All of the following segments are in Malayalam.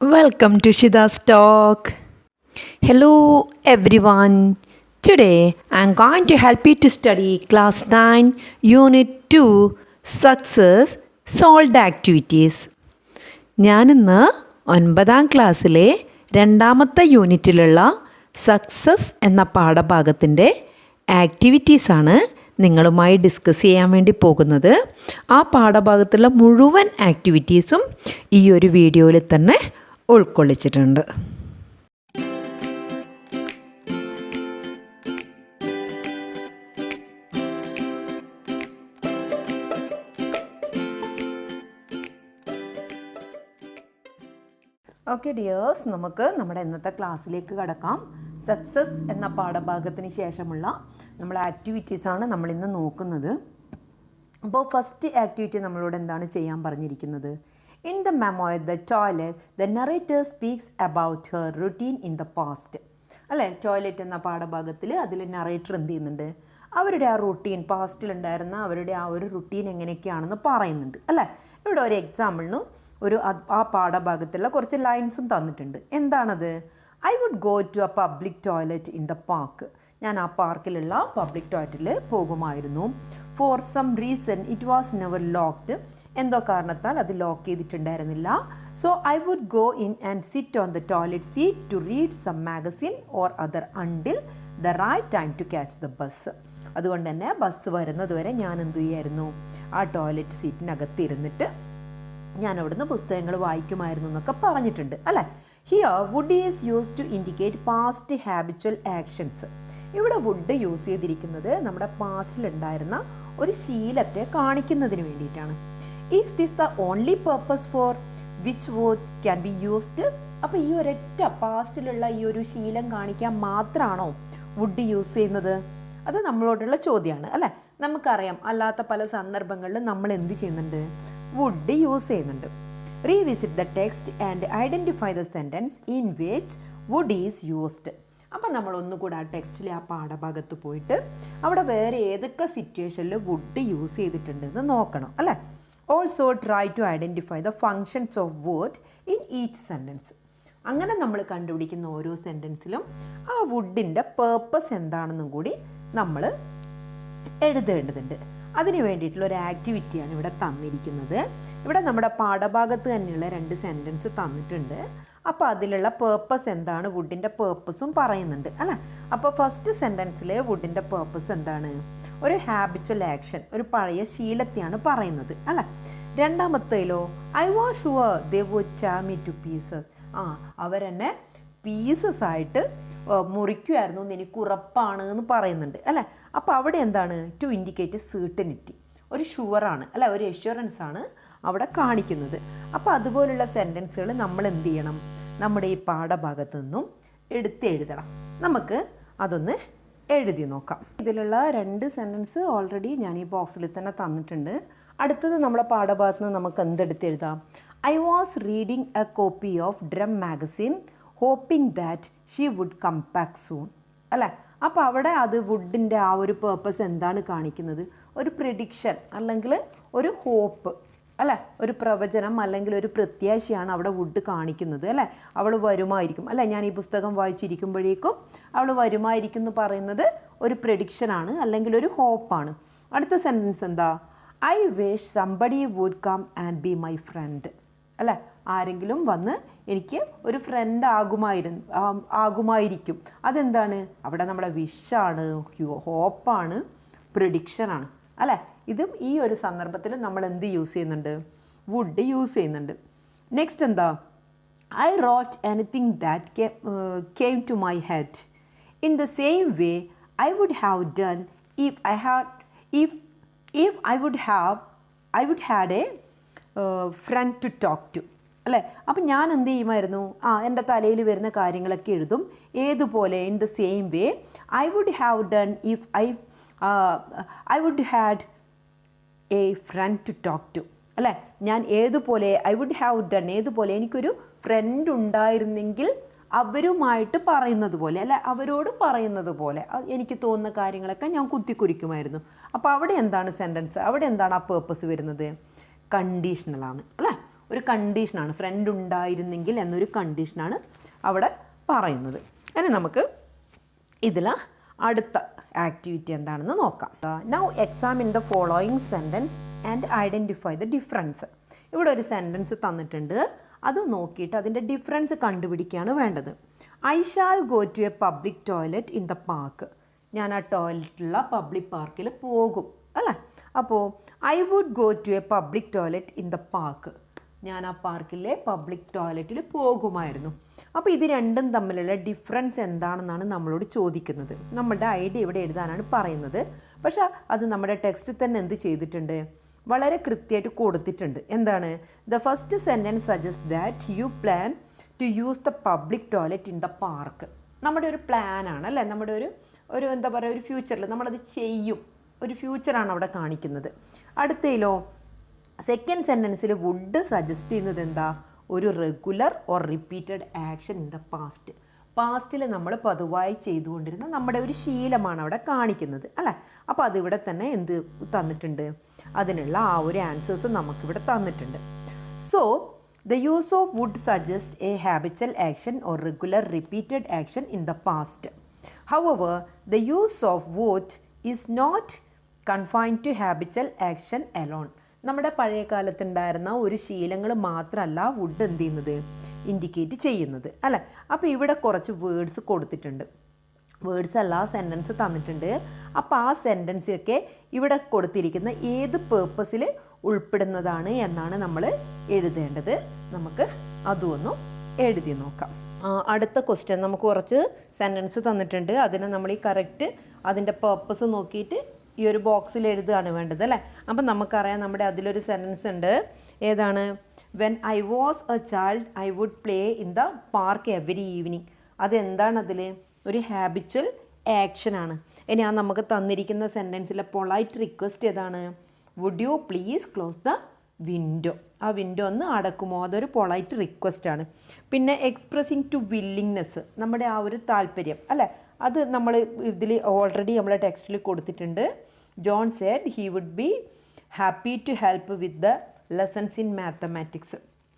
Welcome to Shida's Talk. Hello everyone. Today I am going to help you to study Class 9 Unit 2 Success Solved Activities. ഞാനിന്ന് 9ാം ക്ലാസ്സിലെ രണ്ടാമത്തെ യൂണിറ്റിലുള്ള സക്സസ് എന്ന പാഠഭാഗത്തിൻ്റെ ആക്ടിവിറ്റീസാണ് നിങ്ങളുമായി ഡിസ്കസ് ചെയ്യാൻ വേണ്ടി പോകുന്നത്. ആ പാഠഭാഗത്തുള്ള മുഴുവൻ ആക്ടിവിറ്റീസും ഈ ഒരു വീഡിയോയിൽ തന്നെ ഉൾക്കൊള്ളിച്ചിട്ടുണ്ട്. ഓക്കെ ഡിയേഴ്സ്, നമുക്ക് നമ്മുടെ ഇന്നത്തെ ക്ലാസ്സിലേക്ക് കടക്കാം. സക്സസ് എന്ന പാഠഭാഗത്തിന് ശേഷമുള്ള നമ്മളെ ആക്ടിവിറ്റീസാണ് നമ്മളിന്ന് നോക്കുന്നത്. അപ്പോൾ ഫസ്റ്റ് ആക്ടിവിറ്റി നമ്മളോട് എന്താണ് ചെയ്യാൻ പറഞ്ഞിരിക്കുന്നത്? In the memoir The Toilet, the narrator speaks about her routine in the past. അല്ലേ, ടോയ്ലറ്റ് എന്ന പാഠഭാഗത്തിൽ അതിൽ നറേറ്റർ എന്ത് ചെയ്യുന്നുണ്ട്? അവരുടെ ആ റുട്ടീൻ, പാസ്റ്റിലുണ്ടായിരുന്ന അവരുടെ ആ ഒരു റുട്ടീൻ എങ്ങനെയൊക്കെയാണെന്ന് പറയുന്നുണ്ട് അല്ലേ. ഇവിടെ ഒരു എക്സാമ്പിളിന് ആ പാഠഭാഗത്തുള്ള കുറച്ച് ലൈൻസും തന്നിട്ടുണ്ട്. എന്താണത്? I would go to a public toilet in the park. ഞാൻ ആ പാർക്കിലുള്ള പബ്ലിക് ടോയ്ലറ്റിൽ പോകുമായിരുന്നു. For some reason it was never locked. എന്തോ കാരണത്താൽ അത് ലോക്ക് ചെയ്തിട്ടുണ്ടായിരുന്നില്ല. So I would go in and sit on the toilet seat to read some magazine or other until the right time to catch the bus. അതുകൊണ്ട് തന്നെ ബസ് വരുന്നത് വരെ ഞാൻ എന്ത് ചെയ്യായിരുന്നു? ആ ടോയ്ലറ്റ് സീറ്റിനകത്ത് ഇരുന്നിട്ട് ഞാൻ അവിടുന്ന് പുസ്തകങ്ങൾ വായിക്കുമായിരുന്നു എന്നൊക്കെ പറഞ്ഞിട്ടുണ്ട് അല്ലേ. Here would is use to indicate past habitual actions. ഇവിടെ വുഡ് യൂസ് ചെയ്തിരിക്കുന്നത് നമ്മുടെ പാസ്റ്റിലുണ്ടായിരുന്ന ഒരു ശീലത്തെ കാണിക്കുന്നതിന് വേണ്ടിയിട്ടാണ്. Is this the only purpose for which would can be used? അപ്പോൾ ഈ ഒരൊറ്റ പാസ്റ്റിലുള്ള ഈ ഒരു ശീലം കാണിക്കാൻ മാത്രമാണോ വുഡ് യൂസ് ചെയ്യുന്നത്? അത് നമ്മളോടുള്ള ചോദ്യമാണ് അല്ലേ. നമുക്കറിയാം, അല്ലാത്ത പല സന്ദർഭങ്ങളിലും നമ്മൾ എന്ത് ചെയ്യുന്നുണ്ട്? വുഡ് യൂസ് ചെയ്യുന്നുണ്ട്. Revisit the text and identify the sentence in which would is used. അപ്പം നമ്മൾ ഒന്നുകൂടെ ആ ടെക്സ്റ്റിലെ ആ പാഠഭാഗത്ത് പോയിട്ട് അവിടെ വേറെ ഏതൊക്കെ സിറ്റുവേഷനിൽ വുഡ് യൂസ് ചെയ്തിട്ടുണ്ടെന്ന് നോക്കണം അല്ലേ. Also try to identify the functions of would in each sentence. അങ്ങനെ നമ്മൾ കണ്ടുപിടിക്കുന്ന ഓരോ സെൻറ്റൻസിലും ആ വുഡിൻ്റെ പേർപ്പസ് എന്താണെന്നും കൂടി നമ്മൾ എഴുതേണ്ടതുണ്ട്. അതിന് വേണ്ടിയിട്ടുള്ള ഒരു ആക്ടിവിറ്റിയാണ് ഇവിടെ തന്നിരിക്കുന്നത്. ഇവിടെ നമ്മുടെ പാഠഭാഗത്ത് തന്നെയുള്ള 2 സെൻറ്റൻസ് തന്നിട്ടുണ്ട്. അപ്പോൾ അതിലുള്ള പേർപ്പസ് എന്താണ്, വുഡിൻ്റെ പേർപ്പസും പറയുന്നുണ്ട് അല്ലേ. അപ്പോൾ ഫസ്റ്റ് സെൻറ്റൻസിലെ വുഡിൻ്റെ പേർപ്പസ് എന്താണ്? ഒരു ഹാബിച്വൽ ആക്ഷൻ, ഒരു പഴയ ശീലത്തെയാണ് പറയുന്നത് അല്ലേ. രണ്ടാമത്തേലോ I was sure they would tear me to pieces. അവരെന്നെ പീസസ് ആയിട്ട് മുറിക്കുമായിരുന്നു എന്ന് എനിക്ക് ഉറപ്പാണ് എന്ന് പറയുന്നുണ്ട് അല്ലേ. അപ്പോൾ അവിടെ എന്താണ്? ടു ഇൻഡിക്കേറ്റ് സർട്ടനിറ്റി, ഒരു ഷുവറാണ് അല്ല, ഒരു എഷ്യൂറൻസ് ആണ് അവിടെ കാണിക്കുന്നത്. അപ്പോൾ അതുപോലുള്ള സെൻറ്റൻസുകൾ നമ്മൾ എന്ത് ചെയ്യണം? നമ്മുടെ ഈ പാഠഭാഗത്തു നിന്നും എഴുതണം. നമുക്ക് അതൊന്ന് എഴുതി നോക്കാം. ഇതിലുള്ള 2 സെൻറ്റൻസ് ഓൾറെഡി ഞാൻ ഈ ബോക്സിൽ തന്നെ തന്നിട്ടുണ്ട്. അടുത്തത് നമ്മുടെ പാഠഭാഗത്ത് നിന്ന് നമുക്ക് എന്തെടുത്തെഴുതാം? I was reading a copy of drum magazine hoping that she would come back soon അല്ലേ. അപ്പോൾ അവിടെ അത് വുഡിൻ്റെ ആ ഒരു പേർപ്പസ് എന്താണ് കാണിക്കുന്നത്? ഒരു പ്രിഡിക്ഷൻ അല്ലെങ്കിൽ ഒരു ഹോപ്പ് അല്ലേ, ഒരു പ്രവചനം അല്ലെങ്കിൽ ഒരു പ്രത്യാശയാണ് അവിടെ വുഡ് കാണിക്കുന്നത് അല്ലേ. അവൾ വരുമായിരിക്കും അല്ലേ, ഞാൻ ഈ പുസ്തകം വായിച്ചിരിക്കുമ്പോഴേക്കും അവൾ വരുമായിരിക്കും എന്ന് പറയുന്നത് ഒരു പ്രെഡിക്ഷനാണ് അല്ലെങ്കിൽ ഒരു ഹോപ്പാണ്. അടുത്ത സെൻറ്റൻസ് എന്താ? I wish somebody would come and be my friend അല്ലേ. ആരെങ്കിലും വന്ന് എനിക്ക് ഒരു ഫ്രണ്ട് ആകുമായിരിക്കും. അതെന്താണ്? അവിടെ നമ്മുടെ വിഷാണ്, ഹോപ്പാണ്, പ്രിഡിക്ഷനാണ് അല്ലേ. ഇതും ഈ ഒരു സന്ദർഭത്തിൽ നമ്മൾ എന്ത് യൂസ് ചെയ്യുന്നുണ്ട്? വുഡ് യൂസ് ചെയ്യുന്നുണ്ട്. നെക്സ്റ്റ് എന്താ? I wrote anything that came to my head in the same way I would have done if I would had a friend to talk to അല്ലേ. അപ്പം ഞാൻ എന്ത് ചെയ്യുമായിരുന്നു? എൻ്റെ തലയിൽ വരുന്ന കാര്യങ്ങളൊക്കെ എഴുതും. ഏതുപോലെ? In the same way I would have done if I would had a friend to talk to അല്ലേ. ഞാൻ ഏതുപോലെ, ഐ വുഡ് ഹാവ് ഡൺ, ഏതുപോലെ എനിക്കൊരു ഫ്രണ്ട് ഉണ്ടായിരുന്നെങ്കിൽ അവരുമായിട്ട് പറയുന്നത് പോലെ അല്ലെ, അവരോട് പറയുന്നത് പോലെ എനിക്ക് തോന്നുന്ന കാര്യങ്ങളൊക്കെ ഞാൻ കുത്തിക്കുറിക്കുമായിരുന്നു. അപ്പോൾ അവിടെ എന്താണ് സെൻറ്റൻസ്? അവിടെ എന്താണ് ആ പേർപ്പസ് വരുന്നത്? കണ്ടീഷണലാണ് അല്ലേ. ഒരു കണ്ടീഷനാണ്, ഫ്രണ്ട് ഉണ്ടായിരുന്നെങ്കിൽ എന്നൊരു കണ്ടീഷനാണ് അവിടെ പറയുന്നത്. ഇനി നമുക്ക് ഇതിൽ അടുത്ത ആക്ടിവിറ്റി എന്താണെന്ന് നോക്കാം. Now examine the following sentence and identify the difference. ഇവിടെ ഒരു സെൻറ്റൻസ് തന്നിട്ടുണ്ട്, അത് നോക്കിയിട്ട് അതിൻ്റെ ഡിഫറൻസ് കണ്ടുപിടിക്കുകയാണ് വേണ്ടത്. I shall go to a public toilet in the park. ഞാൻ ആ ടോയ്ലറ്റുള്ള പബ്ലിക് പാർക്കിൽ പോകും അല്ലേ. അപ്പോൾ I would go to a public toilet in the park. ഞാൻ ആ പാർക്കിലെ പബ്ലിക് ടോയ്ലറ്റിൽ പോകുമായിരുന്നു. അപ്പോൾ ഇത് രണ്ടും തമ്മിലുള്ള ഡിഫറൻസ് എന്താണെന്നാണ് നമ്മളോട് ചോദിക്കുന്നത്. നമ്മളുടെ ഐഡിയ ഇവിടെ എഴുതാനാണ് പറയുന്നത്. പക്ഷേ അത് നമ്മുടെ ടെക്സ്റ്റിൽ തന്നെ എന്ത് ചെയ്തിട്ടുണ്ട്, വളരെ കൃത്യമായിട്ട് കൊടുത്തിട്ടുണ്ട്. എന്താണ്? The first sentence suggest that you plan to use the public toilet in the park. നമ്മുടെ ഒരു പ്ലാനാണ് അല്ലേ, നമ്മുടെ ഒരു എന്താ പറയുക, ഒരു ഫ്യൂച്ചറിൽ നമ്മളത് ചെയ്യും, ഒരു ഫ്യൂച്ചറാണ് അവിടെ കാണിക്കുന്നത്. അടുത്തയിലോ സെക്കൻഡ് സെൻറ്റൻസിൽ വുഡ് സജസ്റ്റ് ചെയ്യുന്നത് എന്താ, ഒരു regular or repeated action in the past. പാസ്റ്റിൽ നമ്മൾ പതിവായി ചെയ്തുകൊണ്ടിരുന്ന നമ്മുടെ ഒരു ശീലമാണ് അവിടെ കാണിക്കുന്നത് അല്ലേ. അപ്പോൾ അതിവിടെ തന്നെ എന്ത് തന്നിട്ടുണ്ട്, അതിനുള്ള ആ ഒരു ആൻസേഴ്സും നമുക്കിവിടെ തന്നിട്ടുണ്ട്. So the use of would suggest a habitual action or regular repeated action in the past. However the use of would is not confined to habitual action alone. നമ്മുടെ പഴയ കാലത്തുണ്ടായിരുന്ന ഒരു ശീലങ്ങൾ മാത്രമല്ല വുഡ് എന്ത് ചെയ്യുന്നത്, ഇൻഡിക്കേറ്റ് ചെയ്യുന്നത് അല്ലേ. അപ്പോൾ ഇവിടെ കുറച്ച് വേർഡ്സ് കൊടുത്തിട്ടുണ്ട്, വേർഡ്സ് അല്ല സെൻറ്റൻസ് തന്നിട്ടുണ്ട്. അപ്പോൾ ആ സെൻറ്റൻസൊക്കെ ഇവിടെ കൊടുത്തിരിക്കുന്ന ഏത് പേർപ്പസിൽ ഉൾപ്പെടുന്നതാണ് എന്നാണ് നമ്മൾ എഴുതേണ്ടത്. നമുക്ക് അതുമൊന്നും എഴുതി നോക്കാം. അടുത്ത ക്വസ്റ്റ്യൻ, നമുക്ക് കുറച്ച് സെൻറ്റൻസ് തന്നിട്ടുണ്ട്, അതിനെ നമ്മൾ ഈ കറക്റ്റ് അതിൻ്റെ പേർപ്പസ് നോക്കിയിട്ട് ഈ ഒരു ബോക്സിൽ എഴുതുകയാണ് വേണ്ടത് അല്ലേ. അപ്പം നമുക്കറിയാം നമ്മുടെ അതിലൊരു സെൻറ്റൻസ് ഉണ്ട്, ഏതാണ്, when I was a child I would play in the park every evening. അതെന്താണ്, അതിൽ ഒരു ഹാബിച്വൽ ആക്ഷനാണ്. ഇനി ആ നമുക്ക് തന്നിരിക്കുന്ന സെൻറ്റൻസിലെ പൊളൈറ്റ് റിക്വസ്റ്റ് ഏതാണ്, would you please close the window. ആ വിൻഡോ ഒന്ന് അടക്കുമോ, അതൊരു പൊളൈറ്റ് റിക്വസ്റ്റാണ്. പിന്നെ എക്സ്പ്രസിങ് ടു വില്ലിങ്നെസ്, നമ്മുടെ ആ ഒരു താല്പര്യം അല്ലേ, അത് നമ്മൾ ഇതിൽ ഓൾറെഡി നമ്മളെ ടെക്സ്റ്റിൽ കൊടുത്തിട്ടുണ്ട്. John said he would be happy to help with the lessons in mathematics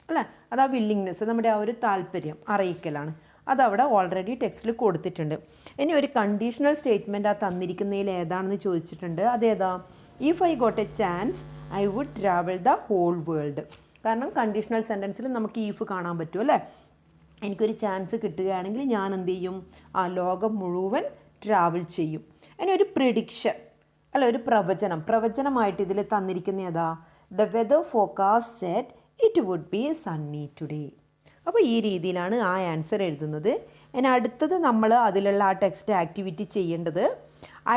അല്ലേ. അത് ആ വില്ലിങ്നെസ്, നമ്മുടെ ആ ഒരു താല്പര്യം അറിയിക്കലാണ്. അതവിടെ ഓൾറെഡി ടെക്സ്റ്റിൽ കൊടുത്തിട്ടുണ്ട്. ഇനി ഒരു കണ്ടീഷണൽ സ്റ്റേറ്റ്മെൻറ്റ് ആ തന്നിരിക്കുന്നതിൽ ഏതാണെന്ന് ചോദിച്ചിട്ടുണ്ട്. അതേതാ, if I got a chance I would travel the whole world. കാരണം കണ്ടീഷണൽ സെൻറ്റൻസിൽ നമുക്ക് ഈഫ് കാണാൻ പറ്റും അല്ലേ. എനിക്കൊരു ചാൻസ് കിട്ടുകയാണെങ്കിൽ ഞാൻ എന്ത് ചെയ്യും, ആ ലോകം മുഴുവൻ ട്രാവൽ ചെയ്യും. ഇനി ഒരു പ്രിഡിക്ഷൻ അല്ല, ഒരു പ്രവചനമായിട്ട് ഇതിൽ തന്നിരിക്കുന്ന ഏതാ, the weather forecast said it would be sunny today. അപ്പോൾ ഈ രീതിയിലാണ് ആ ആൻസർ എഴുതുന്നത്. ഇനി അടുത്തത് നമ്മൾ അതിലുള്ള ആ ടെക്സ്റ്റ് ആക്ടിവിറ്റി ചെയ്യേണ്ടത്,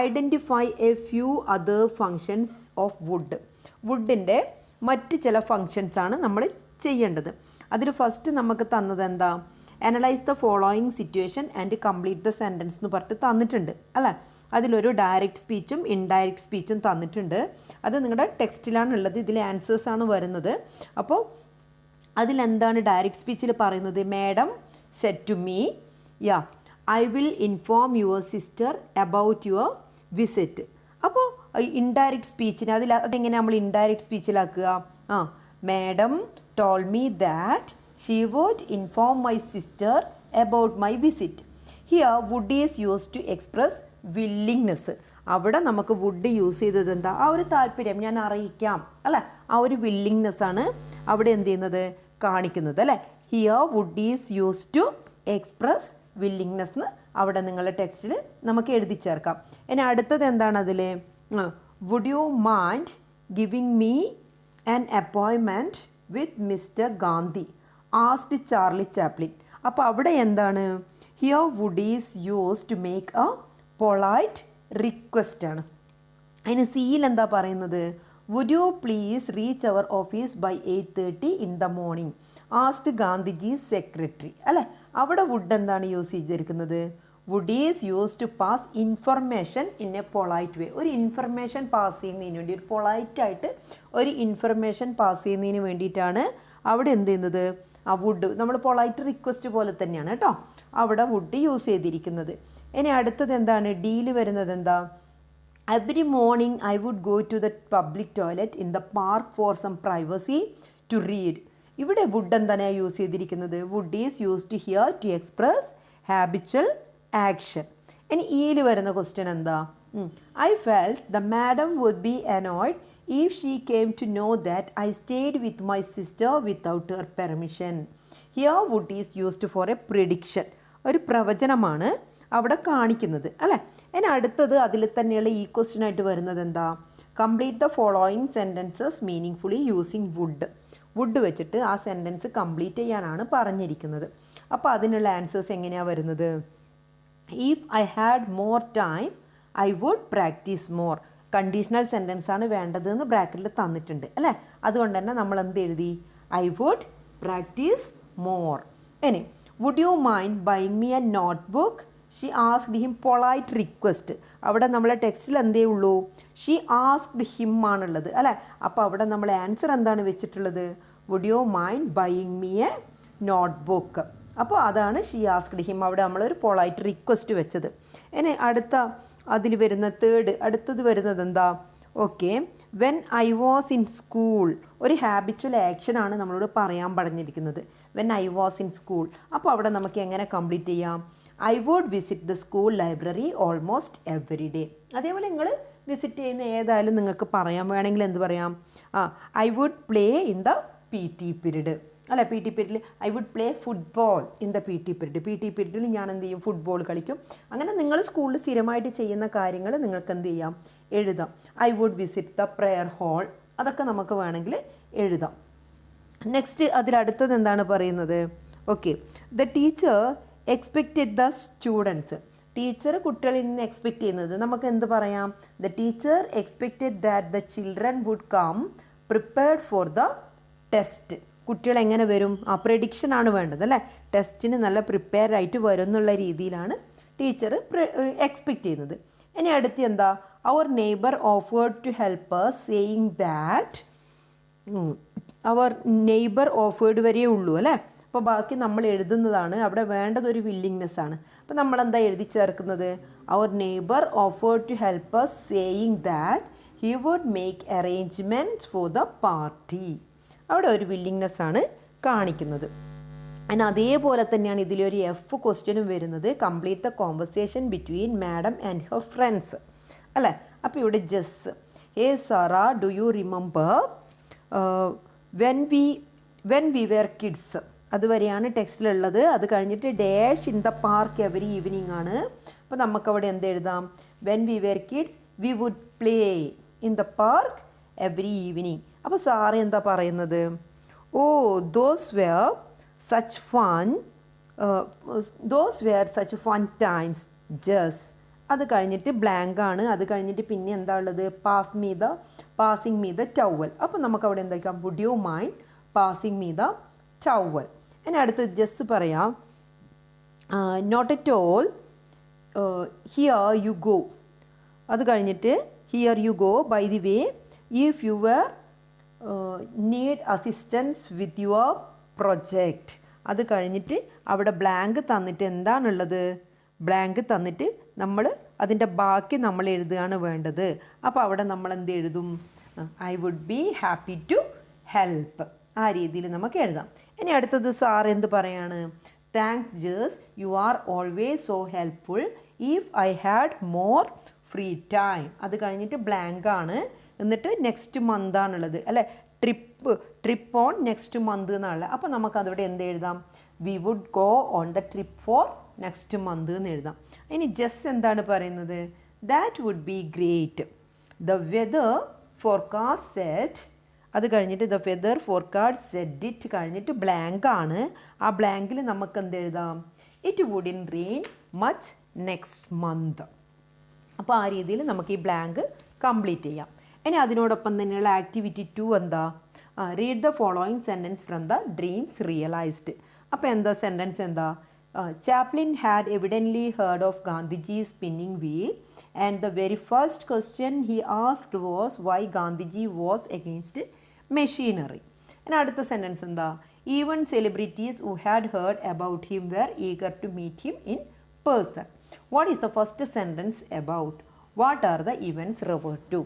identify a few other functions of would. വുഡിൻ്റെ മറ്റ് ചില ഫങ്ഷൻസാണ് നമ്മൾ ചെയ്യേണ്ടത്. അതിൽ ഫസ്റ്റ് നമുക്ക് തന്നത് എന്താ, analyse the following situation and complete the sentence എന്ന് പറഞ്ഞിട്ട് തന്നിട്ടുണ്ട് അല്ലേ. അതിലൊരു ഡയറക്റ്റ് സ്പീച്ചും ഇൻഡയറക്റ്റ് സ്പീച്ചും തന്നിട്ടുണ്ട്. അത് നിങ്ങളുടെ ടെക്സ്റ്റിലാണ് ഉള്ളത്, ഇതിൽ ആൻസേഴ്സാണ് വരുന്നത്. അപ്പോൾ അതിലെന്താണ് ഡയറക്റ്റ് സ്പീച്ചിൽ പറയുന്നത്, madam said to me yeah I will inform your sister about your visit. അപ്പോൾ ഇൻഡയറക്റ്റ് സ്പീച്ചിന് അതെങ്ങനെ നമ്മൾ ഇൻഡയറക്റ്റ് സ്പീച്ചിലാക്കുക, madam told me that she would inform my sister about my visit. Here would is used to express willingness. അവിടെ നമുക്ക് വുഡ് യൂസ് ചെയ്തത് എന്താ, ആ ഒരു താല്പര്യം ഞാൻ അറിയിക്കാം അല്ലേ, ആ ഒരു വില്ലിങ്നെസ് ആണ് അവിടെ എന്ത് ചെയ്യുന്നത്, കാണിക്കുന്നത് അല്ലേ. Here would is use to express willingness എന്ന് അവിടെ നിങ്ങളുടെ ടെക്സ്റ്റിൽ നമുക്ക് എഴുതി ചേർക്കാം. ഇനി അടുത്തത് എന്താണ് അതിൽ, would you mind giving me an appointment with Mr Gandhi asked Charlie Chaplin. അപ്പോൾ അവിടെ എന്താണ്, here would is use to make a polite request ആണ്. അതിന് സിയിൽ എന്താ പറയുന്നത്, would you please reach our office by 8:30 in the morning asked Gandhiji secretary അല്ലേ. അവിടെ വുഡ് എന്താണ് യൂസ് ചെയ്തിരിക്കുന്നത്, would is use to pass information in a polite way. ഒരു ഇൻഫർമേഷൻ പാസ് ചെയ്യുന്നതിന് വേണ്ടി, ഒരു പൊളൈറ്റായിട്ട് ഒരു ഇൻഫർമേഷൻ പാസ് ചെയ്യുന്നതിന് വേണ്ടിയിട്ടാണ് അവിടെ എന്ത് ചെയ്യുന്നത്, ആ വുഡ് നമ്മൾ പൊളൈറ്റ് റിക്വസ്റ്റ് പോലെ തന്നെയാണ് കേട്ടോ അവിടെ വുഡ് യൂസ് ചെയ്തിരിക്കുന്നത്. ഇനി അടുത്തത് എന്താണ്, ഡീല് വരുന്നത് എന്താ, every morning I would go to the public toilet in the park for some privacy to read. ഇവിടെ വുഡ് എന്താണ് യൂസ് ചെയ്തിരിക്കുന്നത്? Would is used here to express habitual action. ഇനി ഈയിൽ വരുന്ന ക്വസ്റ്റ്യൻ എന്താ? I felt the madam would be annoyed if she came to know that I stayed with my sister without her permission. Here would is used for a prediction. ഒരു പ്രവചനമാണ് അവിടെ കാണിക്കുന്നത് അല്ലേ. ഇനി അടുത്തത് അതിൽ തന്നെയുള്ള ഈ ക്വസ്റ്റ്യനായിട്ട് വരുന്നത് എന്താ? Complete the following sentences meaning using would. Would വെച്ചിട്ട് ആ സെൻറ്റൻസ് കംപ്ലീറ്റ് ചെയ്യാനാണ് പറഞ്ഞിരിക്കുന്നത്. അപ്പോൾ അതിനുള്ള ആൻസേഴ്സ് എങ്ങനെയാണ് വരുന്നത്? If I had more time I would practice more. Conditional sentence ആണ് വേണ്ടത് എന്ന് ബ്രാക്കറ്റിൽ തന്നിട്ടുണ്ട് അല്ലേ. അതുകൊണ്ട് തന്നെ നമ്മൾ എന്ത് എഴുതി? I would practice more. ഇനി would you mind buying me a notebook? She asked him polite request. അവിടെ നമ്മളെ ടെക്സ്റ്റിൽ എന്തേ ഉള്ളൂ? ഷീ ആസ്ക്ഡ് ഹിം ആണുള്ളത് അല്ലേ. അപ്പോൾ അവിടെ നമ്മൾ ആൻസർ എന്താണ് വെച്ചിട്ടുള്ളത്? Would you mind buying me a notebook. അപ്പോൾ അതാണ് ഷീ ആസ്ക്ഡ് ഹിം. അവിടെ നമ്മളൊരു പൊളൈറ്റ് റിക്വസ്റ്റ് വെച്ചത്. ഇനി അതിൽ വരുന്ന അടുത്തത് വരുന്നത് എന്താ? Okay, when I was in school. ഒരു ഹാബിച്വൽ ആക്ഷനാണ് നമ്മളോട് പറയാൻ പറഞ്ഞിരിക്കുന്നത്. When I was in school. അപ്പോൾ അവിടെ നമുക്ക് എങ്ങനെ കംപ്ലീറ്റ് ചെയ്യാം? I would visit the school library almost every day. അതേപോലെ നിങ്ങൾ വിസിറ്റ് ചെയ്യുന്ന ഏതായാലും നിങ്ങൾക്ക് പറയാൻ വേണമെങ്കിൽ എന്ത് പറയാം? I would play in the PT period അല്ല. PT പീരീഡിൽ I would play football in the PT period. PT പീരീഡിൽ ഞാൻ എന്ത് ചെയ്യും? ഫുട്ബോൾ കളിക്കും. അങ്ങനെ നിങ്ങൾ സ്കൂളിൽ സ്ഥിരമായിട്ട് ചെയ്യുന്ന കാര്യങ്ങൾ നിങ്ങൾക്ക് എന്ത് ചെയ്യാം? എഴുതാം. I would visit the prayer hall. അതൊക്കെ നമുക്ക് വേണമെങ്കിൽ എഴുതാം. നെക്സ്റ്റ് അതിലടുത്തത് എന്താണ് പറയുന്നത്? Okay, the teacher expected the students. Teacher കുട്ടികളിൽ നിന്ന് എക്സ്പെക്റ്റ് ചെയ്യുന്നത് നമുക്ക് എന്ത് പറയാം? The teacher expected that the children would come prepared for the test. കുട്ടികൾ എങ്ങനെ വരും? പ്രഡിക്ഷനാണ് വേണ്ടത് അല്ലേ. ടെസ്റ്റിന് നല്ല പ്രിപ്പയർ ആയിട്ട് വരും എന്നുള്ള രീതിയിലാണ് ടീച്ചർ എക്സ്പെക്റ്റ് ചെയ്യുന്നത്. ഇനി അടുത്ത് എന്താ? അവർ neighbour offered to help us saying that. അവർ നെയ്ബർ ഓഫേർഡ് വരെയേ ഉള്ളൂ അല്ലേ. അപ്പോൾ ബാക്കി നമ്മൾ എഴുതുന്നതാണ്. അവിടെ വേണ്ടത് ഒരു വില്ലിങ്നെസ് ആണ്. അപ്പോൾ നമ്മളെന്താ എഴുതി ചേർക്കുന്നത്? അവർ neighbour offered to help us saying that he would make arrangements for the party. അവിടെ ഒരു വില്ലിങ്നെസ് ആണ് കാണിക്കുന്നത്. അതിന് അതേപോലെ തന്നെയാണ് ഇതിലൊരു F ക്വസ്റ്റ്യനും വരുന്നത്. Complete the conversation between madam and her friends അല്ലേ. അപ്പോൾ ഇവിടെ Jess, hey Sara do you remember when we were kids. അതുവരെയാണ് ടെക്സ്റ്റിലുള്ളത്. അത് കഴിഞ്ഞിട്ട് dash in the park every evening ആണ്. അപ്പോൾ നമുക്കവിടെ എന്ത് എഴുതാം? When we were kids we would play in the park every evening. അപ്പോൾ സാറ് എന്താ പറയുന്നത്? Oh those were such such fun times Jess. അത് കഴിഞ്ഞിട്ട് ബ്ലാങ്ക് ആണ്. അത് കഴിഞ്ഞിട്ട് പിന്നെ എന്താ ഉള്ളത്? Passing me the towel. അപ്പോൾ നമുക്ക് അവിടെ എന്താക്കാം? Would you mind passing me the towel. ഇനി അടുത്ത് ജസ്റ്റ് പറയാം, not at all here you go. അത് കഴിഞ്ഞിട്ട് here you go by the way if you were need assistance with your project. അത് കഴിഞ്ഞിട്ട് അവിടെ ബ്ലാങ്ക് തന്നിട്ട് എന്താണുള്ളത്? ബ്ലാങ്ക് തന്നിട്ട് നമ്മൾ അതിൻ്റെ ബാക്കി നമ്മൾ എഴുതുകയാണ് വേണ്ടത്. അപ്പോൾ അവിടെ നമ്മൾ എന്ത് എഴുതും? I would be happy to help. ആ രീതിയിൽ നമുക്ക് എഴുതാം. ഇനി അടുത്തത് സാർ എന്ത് പറയാണ്? താങ്ക്സ് ജേഴ്സ് you are always so helpful if I had more free time. അത് കഴിഞ്ഞിട്ട് ബ്ലാങ്ക് ആണ്. എന്നിട്ട് നെക്സ്റ്റ് മന്ത് ആണുള്ളത് അല്ലേ. ട്രിപ്പ് ഓൺ നെക്സ്റ്റ് മന്ത് എന്നാണുള്ളത്. അപ്പോൾ നമുക്ക് അതവിടെ എന്ത് എഴുതാം? We would go on the trip for next month എന്ന് എഴുതാം. ഇനി ജസ്റ്റ് എന്താണ് പറയുന്നത്? That would be great. The weather forecast set. അത് കഴിഞ്ഞിട്ട് the weather forecast set it കഴിഞ്ഞിട്ട് ബ്ലാങ്ക് ആണ്. ആ ബ്ലാങ്കിൽ നമുക്ക് എന്ത് എഴുതാം? It wouldn't rain much next month. അപ്പോൾ ആ രീതിയിൽ നമുക്ക് ഈ ബ്ലാങ്ക് കംപ്ലീറ്റ് ചെയ്യാം. ഇനി അതിനോടൊപ്പം തന്നെയുള്ള ആക്ടിവിറ്റി 2 എന്താ? Read the following sentence from the dreams realised. അപ്പോൾ എന്താ സെൻറ്റൻസ് എന്താ? Chaplin had evidently heard of Gandhiji's spinning wheel, and the very first question he asked was why Gandhiji was against machinery. And അടുത്ത സെൻറ്റൻസ് എന്താ? Even celebrities who had heard about him were eager to meet him in person. What is the first sentence about? What are the events refer to?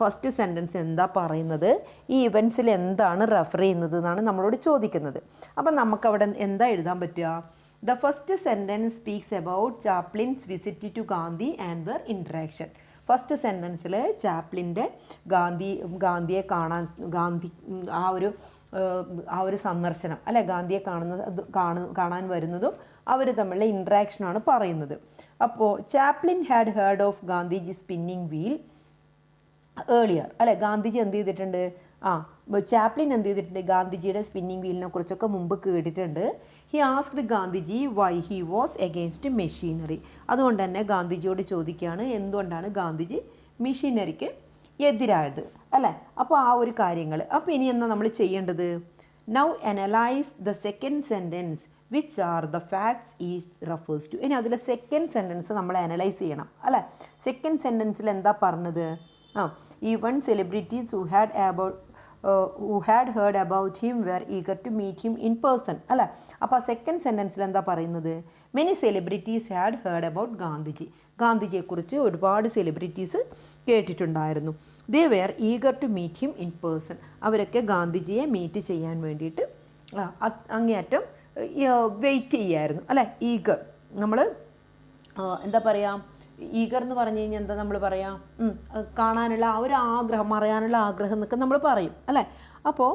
First sentence എന്താ പറയുന്നത്, ഈ ഇവൻറ്റ്സിൽ എന്താണ് റെഫർ ചെയ്യുന്നത് എന്നാണ് നമ്മളോട് ചോദിക്കുന്നത്. അപ്പം നമുക്കവിടെ എന്താ എഴുതാൻ പറ്റുക? The first sentence speaks about Chaplin's visit to Gandhi and their interaction. First സെൻറ്റൻസിൽ ചാപ്ലിൻ്റെ ഗാന്ധിയെ ആ ഒരു സന്ദർശനം അല്ലെ, ഗാന്ധിയെ കാണാൻ വരുന്നതും അവർ തമ്മിലുള്ള ഇൻട്രാക്ഷനാണ് പറയുന്നത്. അപ്പോൾ Chaplin had heard of Gandhiji spinning wheel earlier അല്ലെ, ഗാന്ധിജി എന്ത് ചെയ്തിട്ടുണ്ട്, ചാപ്ലിൻ എന്ത് ചെയ്തിട്ടുണ്ട്, ഗാന്ധിജിയുടെ സ്പിന്നിങ് വീലിനെ കുറിച്ചൊക്കെ മുമ്പ് കേട്ടിട്ടുണ്ട്. He asked Gandhiji why he was against machinery. അതുകൊണ്ട് തന്നെ ഗാന്ധിജിയോട് ചോദിക്കുകയാണ് എന്തുകൊണ്ടാണ് ഗാന്ധിജി മെഷീനറിക്ക് എതിരായത് അല്ലേ. അപ്പോൾ ആ ഒരു കാര്യങ്ങൾ. അപ്പോൾ ഇനി എന്താ നമ്മൾ ചെയ്യേണ്ടത്? Now analyse the second sentence which are the facts ഈ റെഫേഴ്സ് ടു. ഇനി അതിലെ സെക്കൻഡ് സെൻറ്റൻസ് നമ്മൾ അനലൈസ് ചെയ്യണം അല്ലേ. സെക്കൻഡ് സെൻറ്റൻസിൽ എന്താ പറഞ്ഞത്? Even celebrities who had heard about him were eager to meet him in person അല്ലേ. അപ്പോൾ സെക്കൻഡ് സെൻറ്റൻസിൽ എന്താ പറയുന്നത്? Many celebrities had heard about Gandhiji. ഗാന്ധിജിയെക്കുറിച്ച് ഒരുപാട് സെലിബ്രിറ്റീസ് കേട്ടിട്ടുണ്ടായിരുന്നു. They were eager to meet him in person. അവരൊക്കെ ഗാന്ധിജിയെ മീറ്റ് ചെയ്യാൻ വേണ്ടിയിട്ട് അങ്ങേയറ്റം വെയിറ്റ് ചെയ്യായിരുന്നു അല്ലേ. ഈഗർ, നമ്മൾ എന്താ പറയുക, ഈഗർ എന്ന് പറഞ്ഞു കഴിഞ്ഞാൽ എന്താ നമ്മൾ പറയാം, കാണാനുള്ള ആ ഒരു ആഗ്രഹം, അറിയാനുള്ള ആഗ്രഹം എന്നൊക്കെ നമ്മൾ പറയും അല്ലേ. അപ്പോൾ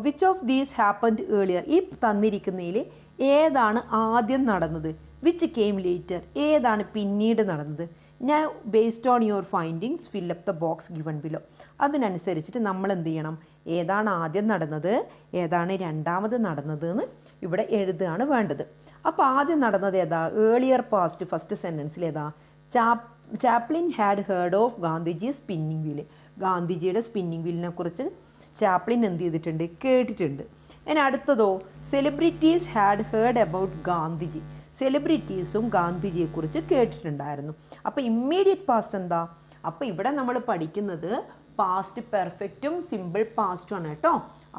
which of these happened earlier, ഈ തന്നിരിക്കുന്നതിൽ ഏതാണ് ആദ്യം നടന്നത്? വിച്ച് കെയിം ലേറ്റർ, ഏതാണ് പിന്നീട് നടന്നത്? ഞാൻ based on your findings fill up the box given below. അതിനനുസരിച്ചിട്ട് നമ്മൾ എന്ത് ചെയ്യണം, ഏതാണ് ആദ്യം നടന്നത്, ഏതാണ് രണ്ടാമത് നടന്നത് എന്ന് ഇവിടെ എഴുതുകയാണ് വേണ്ടത്. അപ്പോൾ ആദ്യം നടന്നത് ഏതാ? Earlier past. ഫസ്റ്റ് സെൻറ്റൻസിൽ ഏതാ? Chaplin had heard of Gandhiji spinning wheel. ഗാന്ധിജിയുടെ സ്പിന്നിങ് വീലിനെ കുറിച്ച് ചാപ്ലിൻ എന്ത് ചെയ്തിട്ടുണ്ട്? കേട്ടിട്ടുണ്ട്. ഇനി അടുത്തതോ? Celebrities had heard about Gandhiji. സെലിബ്രിറ്റീസും ഗാന്ധിജിയെക്കുറിച്ച് കേട്ടിട്ടുണ്ടായിരുന്നു. അപ്പോൾ ഇമ്മീഡിയറ്റ് പാസ്റ്റ് എന്താ? അപ്പോൾ ഇവിടെ നമ്മൾ പഠിക്കുന്നത് പാസ്റ്റ് പെർഫെക്റ്റും സിമ്പിൾ പാസ്റ്റും ആണ് കേട്ടോ.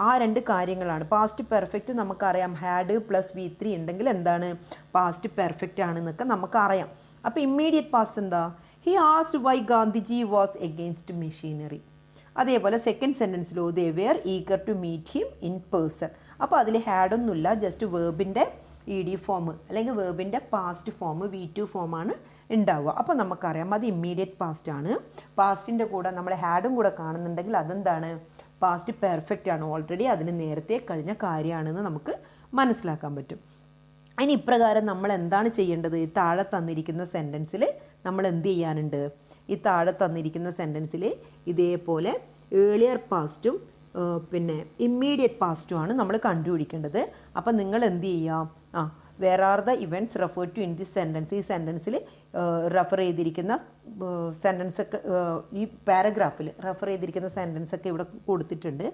ആ രണ്ട് കാര്യങ്ങളാണ്. പാസ്റ്റ് പെർഫെക്റ്റ് നമുക്കറിയാം, ഹാഡ് പ്ലസ് V3 ഉണ്ടെങ്കിൽ എന്താണ്, പാസ്റ്റ് പെർഫെക്റ്റ് ആണെന്നൊക്കെ നമുക്കറിയാം. അപ്പോൾ ഇമ്മീഡിയറ്റ് പാസ്റ്റ് എന്താ? He asked why Gandhiji was against machinery. അതേപോലെ സെക്കൻഡ് സെൻറ്റൻസിലോ they were eager to meet him in person. അപ്പോൾ അതിൽ ഹാഡൊന്നുമില്ല, ജസ്റ്റ് വേർബിൻ്റെ ED ഫോം അല്ലെങ്കിൽ വേർബിൻ്റെ പാസ്റ്റ് ഫോം V2 ഫോമാണ് ഉണ്ടാവുക. അപ്പോൾ നമുക്കറിയാം അത് ഇമ്മീഡിയറ്റ് പാസ്റ്റ് ആണ്. പാസ്റ്റിൻ്റെ കൂടെ നമ്മൾ ഹാഡും കൂടെ കാണുന്നുണ്ടെങ്കിൽ അതെന്താണ്? പാസ്റ്റ് പെർഫെക്റ്റ് ആണ്. ഓൾറെഡി അതിന് നേരത്തെ കഴിഞ്ഞ കാര്യമാണെന്ന് നമുക്ക് മനസ്സിലാക്കാൻ പറ്റും. അതിന് ഇപ്രകാരം നമ്മൾ എന്താണ് ചെയ്യേണ്ടത്? ഈ താഴെ തന്നിരിക്കുന്ന സെൻറ്റൻസിൽ നമ്മൾ എന്ത് ചെയ്യാനുണ്ട്? ഈ താഴെ തന്നിരിക്കുന്ന സെൻറ്റൻസിൽ ഇതേപോലെ ഏർലിയർ പാസ്റ്റും പിന്നെ ഇമ്മീഡിയറ്റ് പാസ്റ്റുമാണ് നമ്മൾ കണ്ടുപിടിക്കേണ്ടത്. അപ്പം നിങ്ങൾ എന്ത് ചെയ്യുക? Where are the events refer to in this sentence. ഈ സെൻറ്റൻസിൽ റെഫർ ചെയ്തിരിക്കുന്ന സെൻറ്റൻസൊക്കെ ഈ പാരഗ്രാഫിൽ റെഫർ ചെയ്തിരിക്കുന്ന സെൻറ്റൻസൊക്കെ ഇവിടെ കൊടുത്തിട്ടുണ്ട്.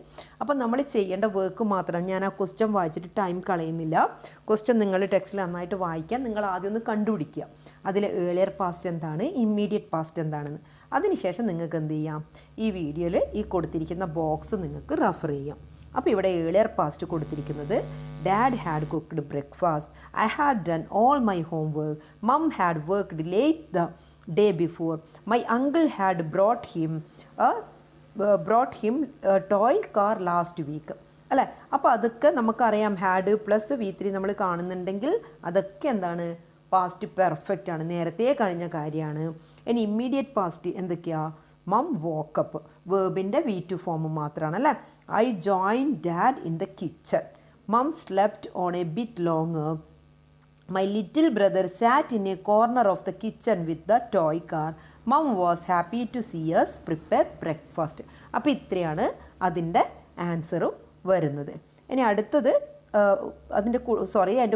അപ്പം നമ്മൾ ചെയ്യേണ്ട വർക്ക് മാത്രം, ഞാൻ ആ ക്വസ്റ്റ്യൻ വായിച്ചിട്ട് ടൈം കളയുന്നില്ല. ക്വസ്റ്റ്യൻ നിങ്ങൾ ടെക്സ്റ്റിൽ നന്നായിട്ട് വായിക്കാൻ, നിങ്ങൾ ആദ്യം ഒന്ന് കണ്ടുപിടിക്കുക അതിൽ ഏർലിയർ പാസ്റ്റ് എന്താണ്, ഇമ്മീഡിയറ്റ് പാസ്റ്റ് എന്താണെന്ന്. അതിനുശേഷം നിങ്ങൾക്ക് എന്ത് ചെയ്യാം? ഈ വീഡിയോയിൽ ഈ കൊടുത്തിരിക്കുന്ന ബോക്സ് നിങ്ങൾക്ക് റെഫർ ചെയ്യാം. അപ്പോൾ ഇവിടെ ഏർലിയർ പാസ്റ്റ് കൊടുത്തിരിക്കുന്നത് dad had cooked breakfast, I had done all my homework, mum had worked late the day before, my uncle had brought him toy car last week അല്ലേ. അപ്പോൾ അതൊക്കെ നമുക്കറിയാം, ഹാഡ് പ്ലസ് V3 നമ്മൾ കാണുന്നുണ്ടെങ്കിൽ അതൊക്കെ എന്താണ്? പാസ്റ്റ് പെർഫെക്റ്റ് ആണ്, നേരത്തെ കഴിഞ്ഞ കാര്യമാണ്. ഇനി ഇമ്മീഡിയറ്റ് പാസ്റ്റ് എന്തൊക്കെയാണ്? മം വോക്കപ്പ്, വേർബിൻ്റെ V2 ഫോം മാത്രമാണ് അല്ലേ. I join dad in the kitchen, mum slept on a bit longer, my little brother sat in a corner of the kitchen with the toy car, mum was happy to see us prepare breakfast. അപ്പോൾ ഇത്രയാണ് അതിൻ്റെ ആൻസറും വരുന്നത്. ഇനി അടുത്തത് അതിൻ്റെ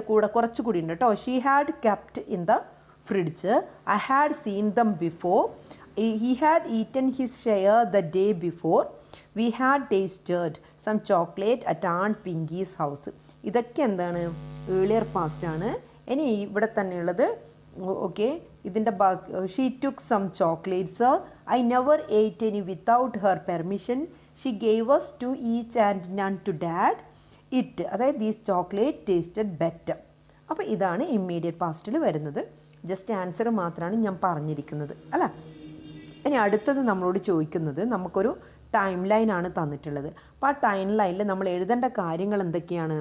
കൂടെ കുറച്ചുകൂടി ഉണ്ട് കേട്ടോ. She had kept in the fridge, I had seen dum before, he had eaten his share the day before, we had tasted some chocolate at Aunt Pinky's house. ഇതൊക്കെ എന്താണ്? ഏർലിയർ പാസ്റ്റ് ആണ്. ഇനി ഇവിടെ തന്നെയുള്ളത് ഓക്കെ, ഇതിൻ്റെ she took some chocolates, I never ate any without her permission, she gave us to each and none to dad, it, അതായത് ദീസ് ചോക്ലേറ്റ് ടേസ്റ്റഡ് ബെറ്റർ. അപ്പോൾ ഇതാണ് ഇമ്മീഡിയറ്റ് പാസ്റ്റിൽ വരുന്നത്. ജസ്റ്റ് ആൻസർ മാത്രമാണ് ഞാൻ പറഞ്ഞിരിക്കുന്നത് അല്ല. ഇനി അടുത്തത് നമ്മളോട് ചോദിക്കുന്നത് നമുക്കൊരു ടൈം ലൈനാണ് തന്നിട്ടുള്ളത്. അപ്പോൾ ആ ടൈം ലൈനിൽ നമ്മൾ എഴുതേണ്ട കാര്യങ്ങൾ എന്തൊക്കെയാണ്?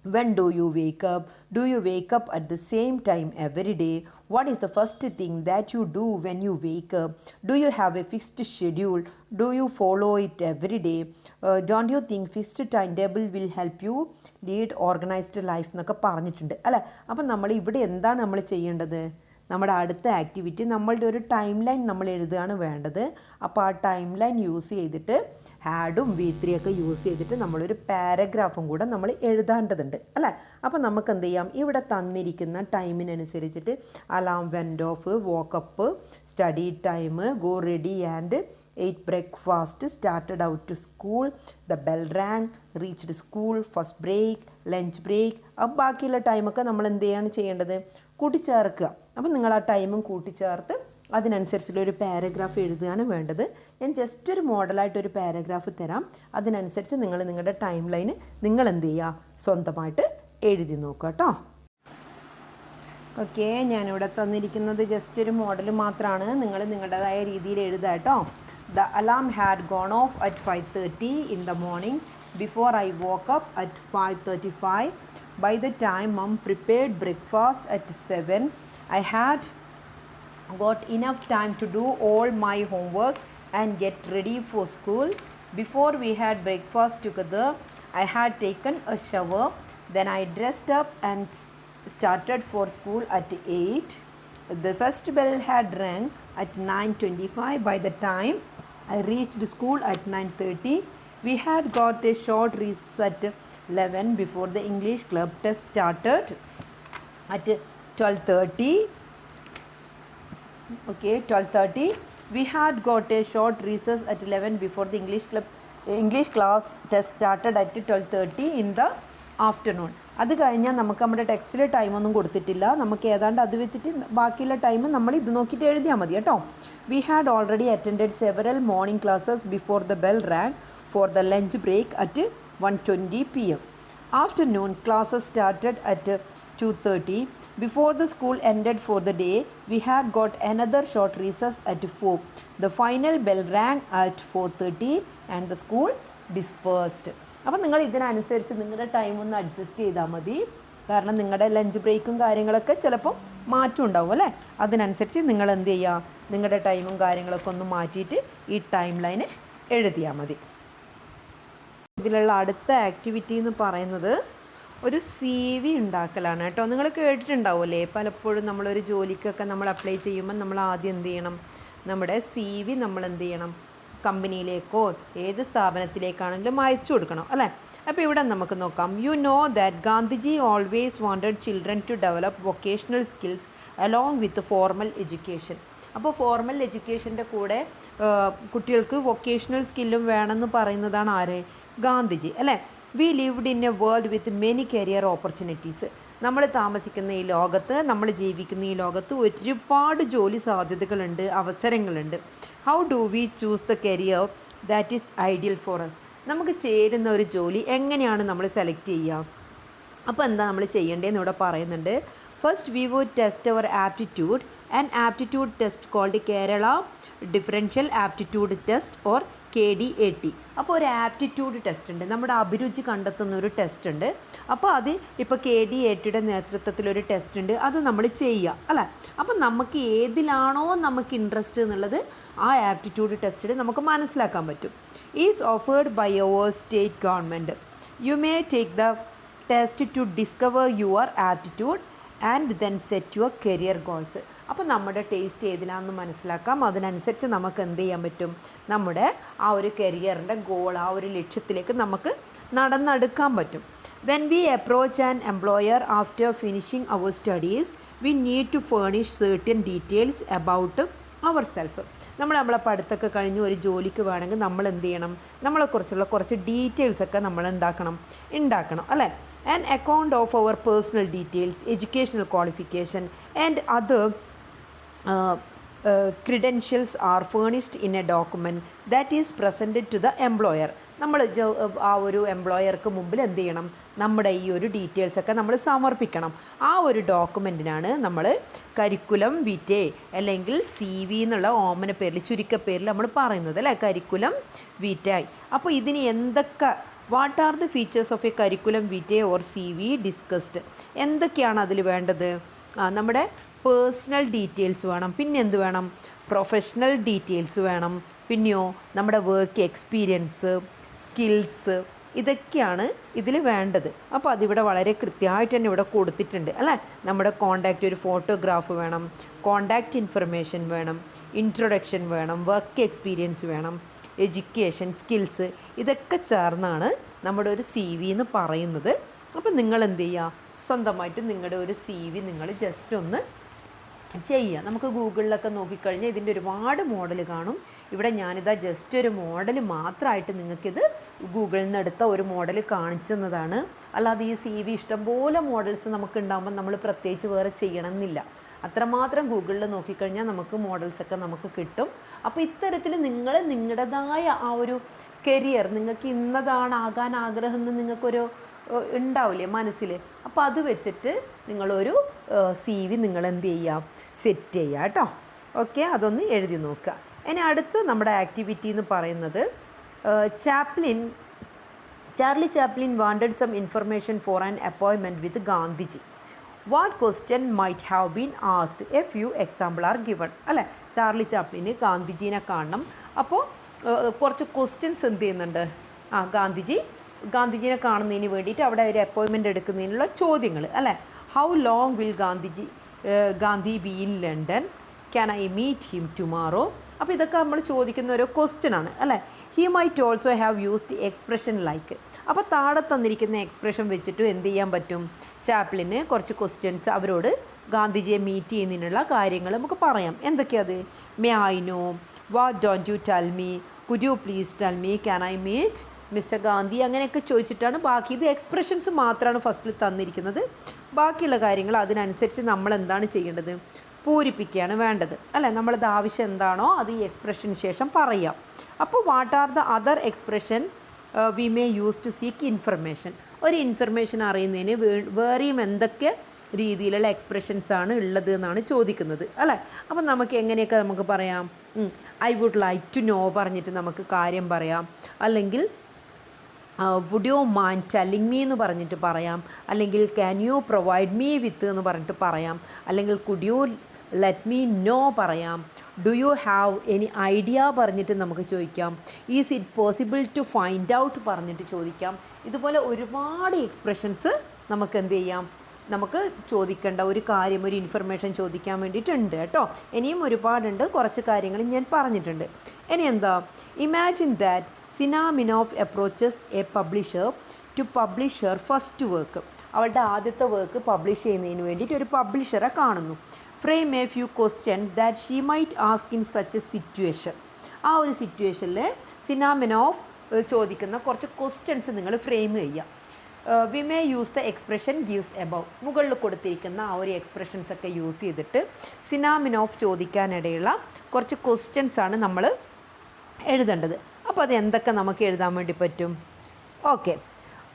When do you wake up? Do you wake up at the same time every day? What is the first thing that you do when you wake up? Do you have a fixed schedule? Do you follow it every day? Don't you think fixed timetable will help you lead organized life എന്നൊക്കെ പറഞ്ഞിട്ടുണ്ട് അല്ലേ? അപ്പം നമ്മൾ ഇവിടെ എന്താണ് നമ്മൾ ചെയ്യേണ്ടത്? നമ്മുടെ അടുത്ത ആക്ടിവിറ്റി നമ്മളുടെ ഒരു ടൈം ലൈൻ നമ്മൾ എഴുതുകയാണ് വേണ്ടത്. അപ്പോൾ ആ ടൈം ലൈൻ യൂസ് ചെയ്തിട്ട് ഹാഡും V3 ഒക്കെ യൂസ് ചെയ്തിട്ട് നമ്മളൊരു പാരഗ്രാഫും കൂടെ നമ്മൾ എഴുതേണ്ടതുണ്ട് അല്ലേ? അപ്പോൾ നമുക്ക് എന്ത് ചെയ്യാം, ഇവിടെ തന്നിരിക്കുന്ന ടൈമിനനുസരിച്ചിട്ട് alarm went off, woke up, study time, go ready and ate breakfast, started out to school, the bell rang, reached school, first break, lunch break. അപ്പോൾ ബാക്കിയുള്ള ടൈമൊക്കെ നമ്മൾ എന്ത് ചെയ്യാണ് ചെയ്യേണ്ടത്? കൂട്ടിച്ചേർക്കുക. അപ്പം നിങ്ങൾ ആ ടൈമും കൂട്ടിച്ചേർത്ത് അതിനനുസരിച്ചുള്ള ഒരു പാരഗ്രാഫ് എഴുതുകയാണ് വേണ്ടത്. ഞാൻ ജസ്റ്റ് ഒരു മോഡലായിട്ടൊരു പാരഗ്രാഫ് തരാം. അതിനനുസരിച്ച് നിങ്ങൾ നിങ്ങളുടെ ടൈം ലൈന് നിങ്ങൾ എന്ത് ചെയ്യുക, സ്വന്തമായിട്ട് എഴുതി നോക്കുക കേട്ടോ. ഓക്കെ, ഞാനിവിടെ തന്നിരിക്കുന്നത് ജസ്റ്റ് ഒരു മോഡൽ മാത്രമാണ്. നിങ്ങൾ നിങ്ങളുടേതായ രീതിയിൽ എഴുതുക കേട്ടോ. The alarm had gone off at 5:30 in the morning. Before I woke up at 5:35. By the time Mom prepared breakfast at 7, I had got enough time to do all my homework and get ready for school. Before we had breakfast together, I had taken a shower. Then I dressed up and started for school at 8. The first bell had rang at 9:25. By the time I reached school at 9:30, we had got a short recess at 11 before the English club test started at 12:30. Okay, 12:30. We had got a short recess at 11 before the English class test started at 12:30 in the afternoon. അത് കഴിഞ്ഞാൽ നമുക്ക് നമ്മുടെ ടെക്സ്റ്റിൽ ടൈമൊന്നും കൊടുത്തിട്ടില്ല. നമുക്ക് ഏതാണ്ട് അത് വെച്ചിട്ട് ബാക്കിയുള്ള ടൈം നമ്മൾ ഇത് നോക്കിയിട്ട് എഴുതിയാൽ മതി കേട്ടോ. We had already attended several morning classes before the bell rang for the lunch break at 1:20 p.m. Afternoon classes started at 2:30. Before the school ended for the day, we had got another short recess at 4. The final bell rang at 4:30 and the school dispersed. അപ്പം നിങ്ങൾ ഇതിനനുസരിച്ച് നിങ്ങളുടെ ടൈം ഒന്ന് അഡ്ജസ്റ്റ് ചെയ്താൽ മതി. കാരണം നിങ്ങളുടെ ലഞ്ച് ബ്രേക്കും കാര്യങ്ങളൊക്കെ ചിലപ്പോൾ മാറ്റം ഉണ്ടാവും അല്ലേ? അതിനനുസരിച്ച് നിങ്ങൾ എന്ത് ചെയ്യുക, നിങ്ങളുടെ ടൈമും കാര്യങ്ങളൊക്കെ ഒന്ന് മാറ്റിയിട്ട് ഈ ടൈം ലൈന് എഴുതിയാൽ മതി. ഇതിലുള്ള അടുത്ത ആക്ടിവിറ്റി എന്ന് പറയുന്നത് ഒരു CV ഉണ്ടാക്കലാണ് കേട്ടോ. നിങ്ങൾ കേട്ടിട്ടുണ്ടാവുമല്ലേ, പലപ്പോഴും നമ്മളൊരു ജോലിക്കൊക്കെ നമ്മൾ അപ്ലൈ ചെയ്യുമ്പോൾ നമ്മൾ ആദ്യം എന്ത് ചെയ്യണം, നമ്മുടെ CV നമ്മൾ എന്ത് ചെയ്യണം, കമ്പനിയിലേക്കോ ഏത് സ്ഥാപനത്തിലേക്കാണെങ്കിലും അയച്ചു കൊടുക്കണം അല്ലേ? അപ്പോൾ ഇവിടെ നമുക്ക് നോക്കാം. You know that Gandhiji always wanted children to develop vocational skills along with formal education. അപ്പോൾ ഫോർമൽ എഡ്യൂക്കേഷൻ്റെ കൂടെ കുട്ടികൾക്ക് വൊക്കേഷണൽ സ്കില്ലും വേണമെന്ന് പറയുന്നതാണ് ആര്? ഗാന്ധിജി അല്ലേ? We lived in a world with many career opportunities. നമ്മൾ താമസിക്കുന്ന ഈ ലോകത്ത്, നമ്മൾ ജീവിക്കുന്ന ഈ ലോകത്ത് ഒരുപാട് ജോലി സാധ്യതകളുണ്ട്, അവസരങ്ങളുണ്ട്. How do we choose the career that is ideal for us? നമുക്ക് ചേരുന്ന ഒരു ജോലി എങ്ങനെയാണ് നമ്മൾ സെലക്ട് ചെയ്യുക? അപ്പോൾ എന്താ നമ്മൾ ചെയ്യേണ്ടതെന്ന് ഇവിടെ പറയുന്നുണ്ട്. First we would test our aptitude. An aptitude test called Kerala differential aptitude test or KDAT. അപ്പോൾ ഒരു ആപ്റ്റിറ്റ്യൂഡ് ടെസ്റ്റ് ഉണ്ട്, നമ്മുടെ അഭിരുചി കണ്ടെത്തുന്ന ഒരു ടെസ്റ്റ് ഉണ്ട്. അപ്പോൾ അത് ഇപ്പോൾ KDATയുടെ നേതൃത്വത്തിലൊരു ടെസ്റ്റ് ഉണ്ട്, അത് നമ്മൾ ചെയ്യുക അല്ലേ? അപ്പം നമുക്ക് ഏതിലാണോ നമുക്ക് ഇൻട്രസ്റ്റ് എന്നുള്ളത് ആ ആപ്റ്റിറ്റ്യൂഡ് ടെസ്റ്റിൽ നമുക്ക് മനസ്സിലാക്കാൻ പറ്റും. Is offered by our state government. You may take the test to discover your aptitude and then set your career goals. അപ്പോൾ നമ്മുടെ ടേസ്റ്റ് ഏതിലാണെന്ന് മനസ്സിലാക്കാം. അതിനനുസരിച്ച് നമുക്ക് എന്ത് ചെയ്യാൻ പറ്റും, നമ്മുടെ ആ ഒരു കരിയറിൻ്റെ ഗോൾ, ആ ഒരു ലക്ഷ്യത്തിലേക്ക് നമുക്ക് നടന്നെടുക്കാൻ പറ്റും. When we approach an employer after finishing our studies, we need to furnish certain details about our self. നമ്മളെ പഠിത്തമൊക്കെ കഴിഞ്ഞ് ഒരു ജോലിക്ക് വേണമെങ്കിൽ നമ്മൾ എന്ത് ചെയ്യണം, നമ്മളെക്കുറിച്ചുള്ള കുറച്ച് ഡീറ്റെയിൽസൊക്കെ നമ്മൾ ഉണ്ടാക്കണം അല്ലേ? An account of our personal details, educational qualification and other credentials are furnished in a document that is presented to the employer. നമ്മൾ ആ ഒരു എംപ്ലോയർക്ക് മുമ്പിൽ എന്ത് ചെയ്യണം, നമ്മുടെ ഈ ഒരു ഡീറ്റെയിൽസൊക്കെ നമ്മൾ സമർപ്പിക്കണം. ആ ഒരു ഡോക്യുമെൻറ്റിനാണ് നമ്മൾ കരിക്കുലം വിറ്റേ അല്ലെങ്കിൽ CV എന്നുള്ള ഓമന പേരിൽ ചുരുക്കപ്പേരിൽ നമ്മൾ പറയുന്നത് അല്ലേ, കരിക്കുലം വിറ്റായ്. അപ്പോൾ ഇതിന് എന്തൊക്കെ, what are the features of a curriculum vitae or CV discussed, എന്തൊക്കെയാണ് അതിൽ വേണ്ടത്? നമ്മുടെ പേഴ്സണൽ ഡീറ്റെയിൽസ് വേണം, പിന്നെ എന്ത് വേണം, പ്രൊഫഷണൽ ഡീറ്റെയിൽസ് വേണം, പിന്നെയോ നമ്മുടെ വർക്ക് എക്സ്പീരിയൻസ്, സ്കിൽസ്, ഇതൊക്കെയാണ് ഇതിൽ വേണ്ടത്. അപ്പോൾ അതിവിടെ വളരെ കൃത്യമായിട്ട് തന്നെ ഇവിടെ കൊടുത്തിട്ടുണ്ട് അല്ലേ. നമ്മുടെ കോണ്ടാക്റ്റ്, ഒരു ഫോട്ടോഗ്രാഫ് വേണം, കോണ്ടാക്റ്റ് ഇൻഫർമേഷൻ വേണം, ഇൻട്രൊഡക്ഷൻ വേണം, വർക്ക് എക്സ്പീരിയൻസ് വേണം, എഡ്യൂക്കേഷൻ, സ്കിൽസ്, ഇതൊക്കെ ചേർന്നാണ് നമ്മുടെ ഒരു CV എന്ന് പറയുന്നത്. അപ്പോൾ നിങ്ങൾ എന്ത് ചെയ്യുക, സ്വന്തമായിട്ട് നിങ്ങളുടെ ഒരു CV നിങ്ങൾ ജസ്റ്റ് ഒന്ന് ചെയ്യുക. നമുക്ക് ഗൂഗിളിലൊക്കെ നോക്കിക്കഴിഞ്ഞാൽ ഇതിൻ്റെ ഒരുപാട് മോഡൽ കാണും. ഇവിടെ ഞാനിതാ ജസ്റ്റ് ഒരു മോഡൽ മാത്രമായിട്ട് നിങ്ങൾക്കിത് ഗൂഗിളിൽ നിന്ന് എടുത്ത ഒരു മോഡൽ കാണിച്ചെന്നതാണ്. അല്ലാതെ ഈ CV ഇഷ്ടംപോലെ മോഡൽസ് നമുക്ക് ഉണ്ടാകുമ്പോൾ നമ്മൾ പ്രത്യേകിച്ച് വേറെ ചെയ്യണമെന്നില്ല. അത്രമാത്രം ഗൂഗിളിൽ നോക്കിക്കഴിഞ്ഞാൽ നമുക്ക് മോഡൽസൊക്കെ നമുക്ക് കിട്ടും. അപ്പോൾ ഇത്തരത്തിൽ നിങ്ങൾ നിങ്ങളുടേതായ ആ ഒരു കരിയർ, നിങ്ങൾക്ക് ഇന്നതാണ് ആകാൻ ആഗ്രഹം എന്ന് നിങ്ങൾക്കൊരു ഉണ്ടാവില്ലേ മനസ്സിൽ, അപ്പോൾ അത് വെച്ചിട്ട് നിങ്ങളൊരു CV നിങ്ങൾ എന്ത് ചെയ്യുക, സെറ്റ് ചെയ്യുക കേട്ടോ. ഓക്കെ, അതൊന്ന് എഴുതി നോക്കുക. ഇനി അടുത്ത് നമ്മുടെ ആക്ടിവിറ്റി എന്ന് പറയുന്നത് Charlie Chaplin wanted some information for an appointment with Gandhiji. What question might have been asked, a few example are given അല്ലേ. ചാർലി ചാപ്ലിന് ഗാന്ധിജീനെ കാണണം. അപ്പോൾ കുറച്ച് ക്വസ്റ്റ്യൻസ് എന്ത് ചെയ്യുന്നുണ്ട്, ഗാന്ധിജിനെ കാണുന്നതിന് വേണ്ടിയിട്ട് അവിടെ ഒരു അപ്പോയിൻമെൻറ്റ് എടുക്കുന്നതിനുള്ള ചോദ്യങ്ങൾ അല്ലേ. How long will Gandhi be in London, can I meet him tomorrow. അപ്പോൾ ഇതൊക്കെ നമ്മൾ ചോദിക്കുന്ന ഒരു ക്വസ്റ്റ്യനാണ് അല്ലേ. He might also have used expression like. അപ്പോൾ താഴെ തന്നിരിക്കുന്ന എക്സ്പ്രഷൻ വെച്ചിട്ട് എന്ത് ചെയ്യാൻ പറ്റും, ചാപ്ലിന് കുറച്ച് ക്വസ്റ്റ്യൻസ് അവരോട് ഗാന്ധിജിയെ മീറ്റ് ചെയ്യുന്നതിനുള്ള കാര്യങ്ങൾ നമുക്ക് പറയാം. എന്തൊക്കെയത്, may I know, what don't you tell me, could you please tell me, can I meet mister Gandhi, അങ്ങനെയൊക്കെ ചോദിച്ചിട്ടാണ്. ബാക്കി ഇത് എക്സ്പ്രഷൻസ് മാത്രമാണ് ഫസ്റ്റിൽ തന്നിരിക്കുന്നത്. ബാക്കിയുള്ള കാര്യങ്ങൾ അതിനനുസരിച്ച് നമ്മൾ എന്താണ് ചെയ്യേണ്ടത്, പൂരിപ്പിക്കുകയാണ് വേണ്ടത് അല്ലേ. നമ്മളത് ആവശ്യം എന്താണോ അത് ഈ എക്സ്പ്രഷന് ശേഷം പറയാം. അപ്പോൾ what are the other expression we may use to seek information, ഒരു ഇൻഫർമേഷൻ അറിയുന്നതിന് വേറെയും എന്തൊക്കെ രീതിയിലുള്ള എക്സ്പ്രഷൻസാണ് ഉള്ളത് എന്നാണ് ചോദിക്കുന്നത് അല്ലേ. അപ്പം നമുക്ക് എങ്ങനെയൊക്കെ നമുക്ക് പറയാം, I would like to know പറഞ്ഞിട്ട് നമുക്ക് കാര്യം പറയാം, അല്ലെങ്കിൽ would you mind telling me എന്ന് പറഞ്ഞിട്ട് പറയാം, അല്ലെങ്കിൽ can you provide me with എന്ന് പറഞ്ഞിട്ട് പറയാം, അല്ലെങ്കിൽ could you let me know പറയാം, do you have any idea പറഞ്ഞിട്ട് നമുക്ക് ചോദിക്കാം, is it possible to find out പറഞ്ഞിട്ട് ചോദിക്കാം. ഇതുപോലെ ഒരുപാട് എക്സ്പ്രഷൻസ് നമുക്ക് എന്ത് ചെയ്യാം, നമുക്ക് ചോദിക്കേണ്ട ഒരു കാര്യം, ഒരു ഇൻഫർമേഷൻ ചോദിക്കാൻ വേണ്ടിയിട്ടുണ്ട് കേട്ടോ. ഇനിയും ഒരുപാടുണ്ട്, കുറച്ച് കാര്യങ്ങൾ ഞാൻ പറഞ്ഞിട്ടുണ്ട്. ഇനി എന്താ, ഇമാജിൻ ദാറ്റ് സിനാമിനോഫ് approaches a publisher to publish her first work. അവളുടെ ആദ്യത്തെ വർക്ക് പബ്ലിഷ് ചെയ്യുന്നതിന് വേണ്ടിയിട്ട് ഒരു പബ്ലിഷറെ കാണുന്നു. Frame a few question that she might ask in such a situation. ആ ഒരു സിറ്റുവേഷനിൽ സിനാമിനോഫ് ചോദിക്കുന്ന കുറച്ച് ക്വസ്റ്റ്യൻസ് നിങ്ങൾ ഫ്രെയിം ചെയ്യുക. V may use the expression gives above. മുകളിൽ കൊടുത്തിരിക്കുന്ന ആ ഒരു എക്സ്പ്രഷൻസ് ഒക്കെ യൂസ് ചെയ്തിട്ട് സിനാമിനോഫ് ചോദിക്കാനിടയുള്ള കുറച്ച് ക്വസ്റ്റ്യൻസ് ആണ് നമ്മൾ എഴുതേണ്ടത്. അപ്പോൾ അത് എന്തൊക്കെ നമുക്ക് എഴുതാൻ വേണ്ടി പറ്റും. Okay,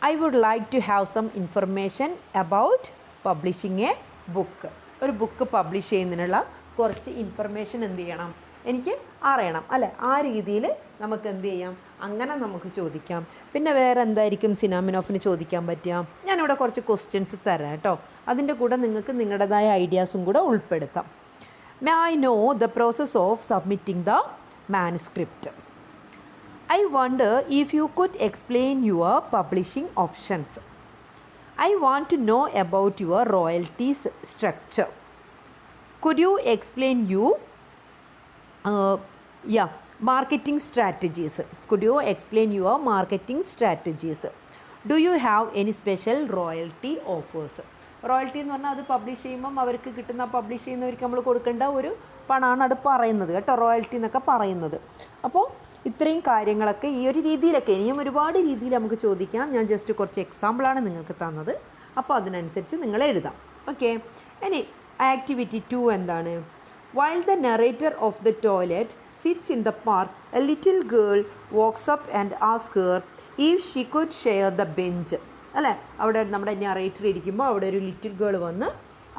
I would like to have some information about publishing a book. ഒരു ബുക്ക് പബ്ലിഷ് ചെയ്യുന്നതിനുള്ള കുറച്ച് ഇൻഫർമേഷൻ എന്ത് ചെയ്യണം, എനിക്ക് അറിയണം അല്ലേ. ആ രീതിയിൽ നമുക്ക് എന്ത് ചെയ്യാം, അങ്ങനെ നമുക്ക് ചോദിക്കാം. പിന്നെ വേറെ എന്തായിരിക്കും സിനാമിനോഫിന് ചോദിക്കാൻ പറ്റുക, ഞാനിവിടെ കുറച്ച് ക്വസ്റ്റ്യൻസ് തരാം കേട്ടോ. അതിൻ്റെ കൂടെ നിങ്ങൾക്ക് നിങ്ങളുടേതായ ഐഡിയാസും കൂടെ ഉൾപ്പെടുത്താം. May I know the process of submitting the manuscript. I wonder if you could explain your publishing options. I want to know about your royalties structure. Could you explain marketing strategies? Could you explain your marketing strategies? Do you have any special royalty offers? Royalty എന്ന് പറഞ്ഞാൽ അത് പബ്ലിഷ് ചെയ്യുമ്പം അവർക്ക് കിട്ടുന്ന, പബ്ലിഷ് ചെയ്യുന്നവർക്ക് നമ്മൾ കൊടുക്കേണ്ട ഒരു പണമാണ് അത് പറയുന്നത് കേട്ടോ, റോയൽറ്റി എന്നൊക്കെ പറയുന്നത്. അപ്പോൾ ഇത്രയും കാര്യങ്ങളൊക്കെ ഈ ഒരു രീതിയിലൊക്കെ, ഇനിയും ഒരുപാട് രീതിയിൽ നമുക്ക് ചോദിക്കാം. ഞാൻ ജസ്റ്റ് കുറച്ച് എക്സാമ്പിളാണ് നിങ്ങൾക്ക് തന്നത്. അപ്പോൾ അതിനനുസരിച്ച് നിങ്ങൾ എഴുതാം. ഓക്കെ, ഇനി ആക്ടിവിറ്റി 2 എന്താണ്, while the narrator of the toilet sits in the park, a little girl walks up and asks her if she could share the bench. അല്ലേ, അവിടെ നമ്മുടെ നറേറ്റർ ഇരിക്കുമ്പോൾ അവിടെ ഒരു ലിറ്റിൽ ഗേൾ വന്ന്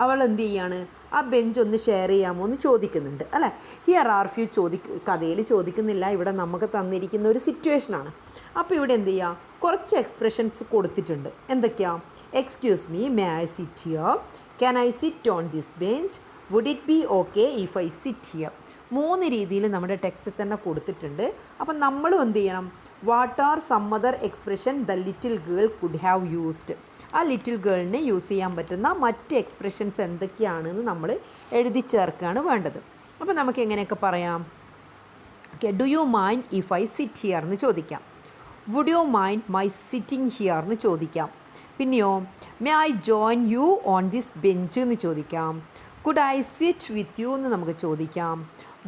അവൾ എന്ത് ചെയ്യാണ്, ആ ബെഞ്ച് ഒന്ന് ഷെയർ ചെയ്യാമോ എന്ന് ചോദിക്കുന്നുണ്ട്. അല്ലേ, ഹിയർ ആർ ഫ്യൂ കഥയിൽ ചോദിക്കുന്നില്ല, ഇവിടെ നമുക്ക് തന്നിരിക്കുന്ന ഒരു സിറ്റുവേഷനാണ്. അപ്പോൾ ഇവിടെ എന്ത് ചെയ്യുക, കുറച്ച് എക്സ്പ്രഷൻസ് കൊടുത്തിട്ടുണ്ട്. എന്തൊക്കെയാണ്? Excuse me, may I sit here, can I sit on this bench, would it be okay if I sit here. 3 രീതിയിൽ നമ്മുടെ ടെക്സ്റ്റ് തന്നെ കൊടുത്തിട്ടുണ്ട്. അപ്പം നമ്മളും എന്ത് ചെയ്യണം, what are some other expression the little girl could have used, ആ ലിറ്റിൽ ഗേളിന് യൂസ് ചെയ്യാൻ പറ്റുന്ന മറ്റ് എക്സ്പ്രഷൻസ് എന്തൊക്കെയാണെന്ന് നമ്മൾ എഴുതി ചേർക്കുകയാണ് വേണ്ടത്. അപ്പോൾ നമുക്ക് എങ്ങനെയൊക്കെ പറയാം? Okay, do you mind if I sit here എന്ന് ചോദിക്കാം. Would you mind my sitting here എന്ന് ചോദിക്കാം. പിന്നെയോ, may I join you on this bench എന്ന് ചോദിക്കാം. Could I sit with you എന്ന് നമുക്ക് ചോദിക്കാം.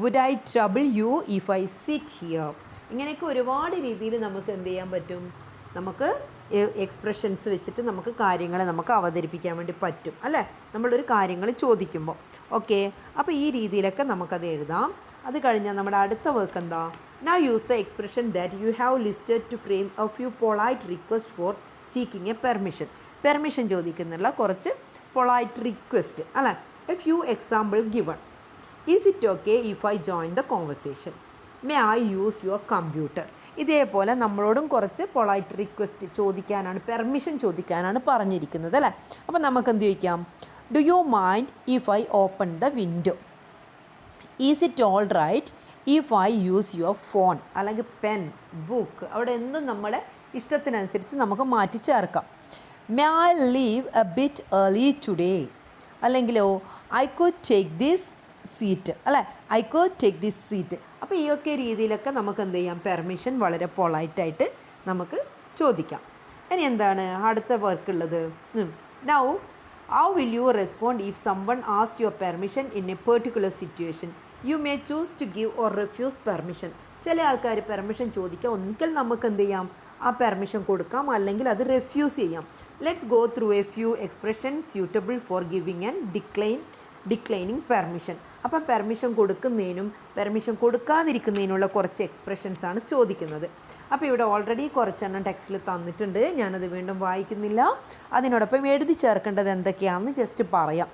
Would I trouble you if I sit here. ഇങ്ങനെയൊക്കെ ഒരുപാട് രീതിയിൽ നമുക്ക് എന്ത് ചെയ്യാൻ പറ്റും, നമുക്ക് എക്സ്പ്രഷൻസ് വെച്ചിട്ട് നമുക്ക് കാര്യങ്ങളെ നമുക്ക് അവതരിപ്പിക്കാൻ വേണ്ടി പറ്റും. അല്ലേ, നമ്മളൊരു കാര്യങ്ങൾ ചോദിക്കുമ്പോൾ. ഓക്കെ, അപ്പോൾ ഈ രീതിയിലൊക്കെ നമുക്കത് എഴുതാം. അത് കഴിഞ്ഞാൽ നമ്മുടെ അടുത്ത വർക്ക് എന്താ? Now use the expression that you have listed to frame a few polite requests for seeking a permission. Permission ചോദിക്കുന്നുള്ള കുറച്ച് പൊളൈറ്റ് റിക്വസ്റ്റ്. അല്ലേ, a few example given. Is it okay if I join the conversation? May I use your computer? ഇതേപോലെ നമ്മളോടും കുറച്ച് പൊളൈറ്റ് റിക്വസ്റ്റ് ചോദിക്കാനാണ്, പെർമിഷൻ ചോദിക്കാനാണ് പറഞ്ഞിരിക്കുന്നത്. അല്ലേ, അപ്പോൾ നമുക്ക് എന്ത് ചോദിക്കാം? Do you mind if I open the window? Is it all right if I use your phone? അല്ലെങ്കിൽ പെൻ, ബുക്ക്, അവിടെ എന്തും നമ്മളെ ഇഷ്ടത്തിനനുസരിച്ച് നമുക്ക് മാറ്റി ചേർക്കാം. May I leave a bit early today? അല്ലെങ്കിലോ I could take this seat? അല്ലേ, I could take this seat. അപ്പോൾ ഈ ഒക്കെ രീതിയിലൊക്കെ നമുക്ക് എന്ത് ചെയ്യാം, പെർമിഷൻ വളരെ പൊളൈറ്റായിട്ട് നമുക്ക് ചോദിക്കാം. ഇനി എന്താണ് അടുത്ത വർക്കുള്ളത്? Now how will you respond if someone ask your permission in a particular situation? You may choose to give or refuse permission. ചില ആൾക്കാർ പെർമിഷൻ ചോദിക്കുക, ഒന്നിക്കൽ നമുക്ക് എന്ത് ചെയ്യാം, ആ പെർമിഷൻ കൊടുക്കാം, അല്ലെങ്കിൽ അത് റിഫ്യൂസ് ചെയ്യാം. Let's go through A few expressions suitable for giving and declining permission. അപ്പം പെർമിഷൻ കൊടുക്കുന്നതിനും പെർമിഷൻ കൊടുക്കാതിരിക്കുന്നതിനുള്ള കുറച്ച് എക്സ്പ്രഷൻസ് ആണ് ചോദിക്കുന്നത്. അപ്പോൾ ഇവിടെ ഓൾറെഡി കുറച്ചെണ്ണം ടെക്സ്റ്റിൽ തന്നിട്ടുണ്ട്, ഞാനത് വീണ്ടും വായിക്കുന്നില്ല. അതിനോടൊപ്പം എഴുതി ചേർക്കേണ്ടത് എന്തൊക്കെയാണെന്ന് ജസ്റ്റ് പറയാം.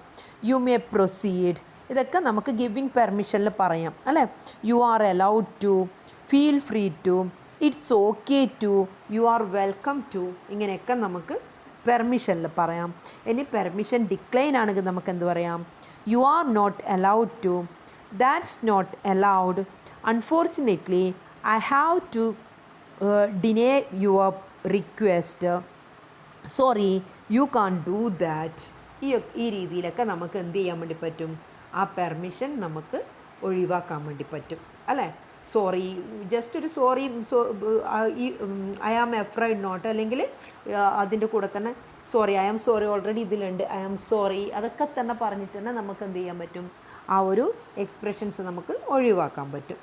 യു മേ പ്രൊസീഡ്, ഇതൊക്കെ നമുക്ക് ഗിവിങ് പെർമിഷനിൽ പറയാം. അല്ലേ, you are allowed to, feel free to, it's okay to, you are welcome to, ഇങ്ങനെയൊക്കെ നമുക്ക് പെർമിഷനിൽ പറയാം. ഇനി പെർമിഷൻ ഡിക്ലൈൻ ആണെങ്കിൽ നമുക്ക് എന്ത് പറയാം? You are not allowed to, that's not allowed, unfortunately I have to deny your request, sorry you can't do that. ഈ രീതിയിലൊക്കെ നമുക്ക് എന്ത് ചെയ്യാൻ വേണ്ടി പറ്റും? ആ പെർമിഷൻ നമുക്ക് ഒഴിവാക്കാൻ വേണ്ടി പറ്റും. അല്ലേ, സോറി, ജസ്റ്റ് ഒരു സോറി, ഈ ഐ ആം എഫ്രൈഡ് നോട്ട്, അല്ലെങ്കിൽ അതിൻ്റെ കൂടെ തന്നെ sorry, I am sorry already ഇതിലുണ്ട്, ഐ ആം സോറി, അതൊക്കെ തന്നെ പറഞ്ഞിട്ട് തന്നെ നമുക്ക് എന്ത് ചെയ്യാൻ പറ്റും? ആ ഒരു എക്സ്പ്രഷൻസ് നമുക്ക് ഒഴിവാക്കാൻ പറ്റും.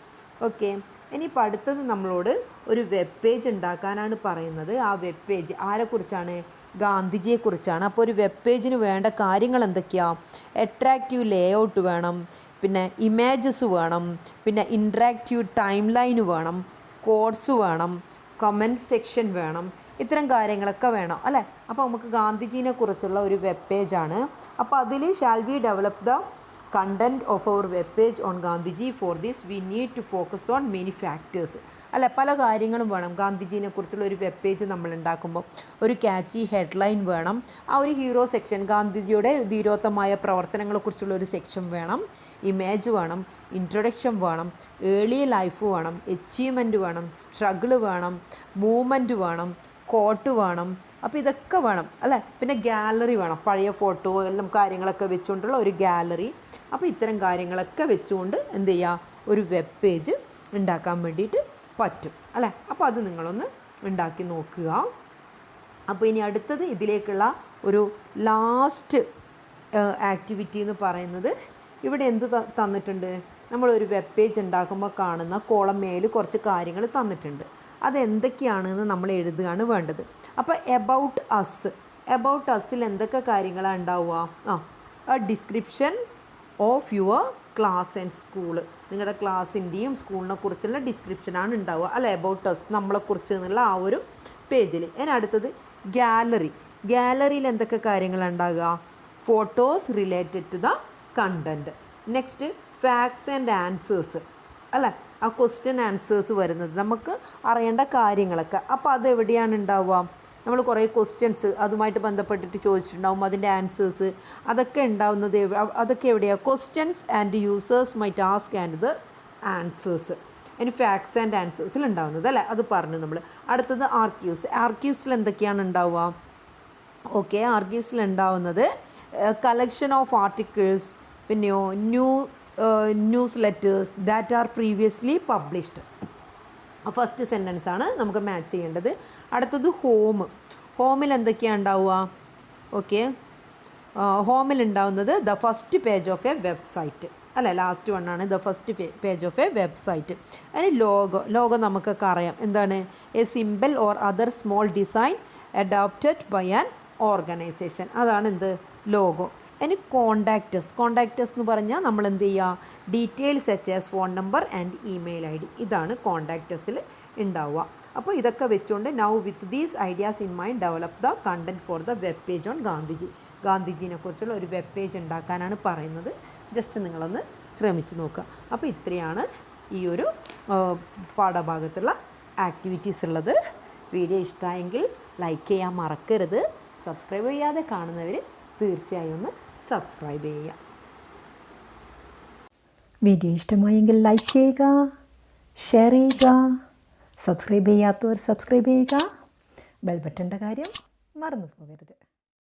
ഓക്കെ, ഇനിയിപ്പോൾ അടുത്തത് നമ്മളോട് ഒരു വെബ് പേജ് ഉണ്ടാക്കാനാണ് പറയുന്നത്. ആ വെബ് പേജ് ആരെക്കുറിച്ചാണ്? ഗാന്ധിജിയെക്കുറിച്ചാണ്. അപ്പോൾ ഒരു വെബ് പേജിന് വേണ്ട കാര്യങ്ങൾ എന്തൊക്കെയാണ്? അട്രാക്റ്റീവ് ലേഔട്ട് വേണം, പിന്നെ ഇമേജസ് വേണം, പിന്നെ ഇൻട്രാക്റ്റീവ് ടൈം ലൈൻ വേണം, കോഡ്സ് വേണം, കമൻറ്റ് സെക്ഷൻ വേണം, ഇത്തരം കാര്യങ്ങളൊക്കെ വേണം. അല്ലേ, അപ്പോൾ നമുക്ക് ഗാന്ധിജീനെ കുറിച്ചുള്ള ഒരു വെബ് പേജാണ്. അപ്പോൾ അതിൽ shall we develop the content of our web page on Gandhiji. For this we need to focus on many factors. അല്ല, പല കാര്യങ്ങളും വേണം. ഗാന്ധിജീനെ കുറിച്ചുള്ള ഒരു വെബ് പേജ് നമ്മൾ ഉണ്ടാക്കുമ്പോൾ ഒരു ക്യാച്ചി ഹെഡ്ലൈൻ വേണം, ആ ഒരു ഹീറോ സെക്ഷൻ, ഗാന്ധിജിയുടെ ധീരോത്തമായ പ്രവർത്തനങ്ങളെക്കുറിച്ചുള്ള ഒരു സെക്ഷൻ വേണം, ഇമേജ് വേണം, ഇൻട്രൊഡക്ഷൻ വേണം, ഏർലി ലൈഫ് വേണം, അച്ചീവ്മെൻറ്റ് വേണം, സ്ട്രഗിള് വേണം, മൂവ്മെൻറ്റ് വേണം, കോട്ട് വേണം. അപ്പോൾ ഇതൊക്കെ വേണം. അല്ലേ, പിന്നെ ഗാലറി വേണം, പഴയ ഫോട്ടോ എല്ലാം കാര്യങ്ങളൊക്കെ വെച്ചുകൊണ്ടുള്ള ഒരു ഗാലറി. അപ്പോൾ ഇത്തരം കാര്യങ്ങളൊക്കെ വെച്ചുകൊണ്ട് എന്ത് ചെയ്യുക, ഒരു വെബ് പേജ് ഉണ്ടാക്കാൻ വേണ്ടിയിട്ട് പറ്റും. അല്ലേ, അപ്പോൾ അത് നിങ്ങളൊന്ന് ഉണ്ടാക്കി നോക്കുക. അപ്പോൾ ഇനി അടുത്തത് ഇതിലേക്കുള്ള ഒരു ലാസ്റ്റ് ആക്ടിവിറ്റി എന്ന് പറയുന്നത്, ഇവിടെ എന്ത് തന്നിട്ടുണ്ട്? നമ്മളൊരു വെബ് പേജ് ഉണ്ടാക്കുമ്പോൾ കാണുന്ന കോളം മേൽ കുറച്ച് കാര്യങ്ങൾ തന്നിട്ടുണ്ട്. അതെന്തൊക്കെയാണെന്ന് നമ്മൾ എഴുതുകയാണ് വേണ്ടത്. അപ്പോൾ എബൌട്ട് അസ്സിൽ എന്തൊക്കെ കാര്യങ്ങളാണ് ഉണ്ടാവുക? A description of your class and school, നിങ്ങളുടെ ക്ലാസ്സിൻ്റെയും സ്കൂളിനെ കുറിച്ചുള്ള ഡിസ്ക്രിപ്ഷനാണ് ഉണ്ടാവുക അല്ലേ, അബൌട്ട് അസ്, നമ്മളെക്കുറിച്ച് എന്നുള്ള ആ ഒരു പേജിൽ. ഇനി അടുത്തത് ഗാലറി. ഗാലറിയിൽ എന്തൊക്കെ കാര്യങ്ങളാണ് ഉണ്ടാകുക? Photos related to the content. Next facts and answers അല്ലേ, ആ ക്വസ്റ്റ്യൻ ആൻസേഴ്സ് വരുന്നത് നമുക്ക് അറിയേണ്ട കാര്യങ്ങളൊക്കെ. അപ്പോൾ അതെവിടെയാണ് ഉണ്ടാവുക? നമ്മൾ കുറേ ക്വസ്റ്റ്യൻസ് അതുമായിട്ട് ബന്ധപ്പെട്ടിട്ട് ചോദിച്ചിട്ടുണ്ടാവും, അതിൻ്റെ ആൻസേഴ്സ് അതൊക്കെ ഉണ്ടാവുന്നത് അതൊക്കെ എവിടെയാണ്? Questions and users might ask and the answers. ഇനി ഫാക്ട്സ് ആൻഡ് ആൻസേഴ്സിൽ ഉണ്ടാവുന്നത് അല്ലേ, അത് പറഞ്ഞു നമ്മൾ. അടുത്തത് ആർക്കീവ്സ്. ആർക്കീവ്സിൽ എന്തൊക്കെയാണ് ഉണ്ടാവുക? ഓക്കെ, ആർക്കീവ്സിൽ ഉണ്ടാവുന്നത് കളക്ഷൻ ഓഫ് ആർട്ടിക്കിൾസ്, പിന്നെയോ news letters that are previously published. First sentence ആണ് നമുക്ക് മാച്ച് ചെയ്യേണ്ടത്. അടുത്തത് ഹോം. ഹോമിൽ എന്തൊക്കെയാണ് ഉണ്ടാവുക? ഓക്കെ, ഹോമിൽ ഉണ്ടാവുന്നത് the first page of a website അല്ല, ലാസ്റ്റ് വൺ ആണ് the first page of a website. അതിന് ലോഗോ. ലോഗോ നമുക്കൊക്കെ അറിയാം എന്താണ്? A simple or other small design adopted by an organisation, അതാണ് എന്ത്? ലോഗോ. ഇനി കോണ്ടാക്റ്റസ്. കോണ്ടാക്റ്റസ് എന്ന് പറഞ്ഞാൽ നമ്മൾ എന്ത് ചെയ്യുക? Details such as phone number and email ID, ഇതാണ് കോണ്ടാക്റ്റസിൽ ഉണ്ടാവുക. അപ്പോൾ ഇതൊക്കെ വെച്ചുകൊണ്ട് now with these ideas in mind develop the content for the web page on Gandhiji. ഗാന്ധിജീനെ കുറിച്ചുള്ള ഒരു വെബ് പേജ് ഉണ്ടാക്കാനാണ് പറയുന്നത്. ജസ്റ്റ് നിങ്ങളൊന്ന് ശ്രമിച്ച് നോക്കുക. അപ്പോൾ ഇത്രയാണ് ഈ ഒരു പാഠഭാഗത്തുള്ള ആക്ടിവിറ്റീസ് ഉള്ളത്. വീഡിയോ ഇഷ്ടമായെങ്കിൽ ലൈക്ക് ചെയ്യാൻ മറക്കരുത്. സബ്സ്ക്രൈബ് ചെയ്യാതെ കാണുന്നവർ തീർച്ചയായും ഒന്ന് സബ്സ്ക്രൈബ് ചെയ്യുക. വീഡിയോ ഇഷ്ടമായെങ്കിൽ ലൈക്ക് ചെയ്യുക, ഷെയർ ചെയ്യുക, സബ്സ്ക്രൈബ് ചെയ്യാത്തവർ സബ്സ്ക്രൈബ് ചെയ്യുക. ബെൽ ബട്ടൻ്റെ കാര്യം മറന്നു പോകരുത്.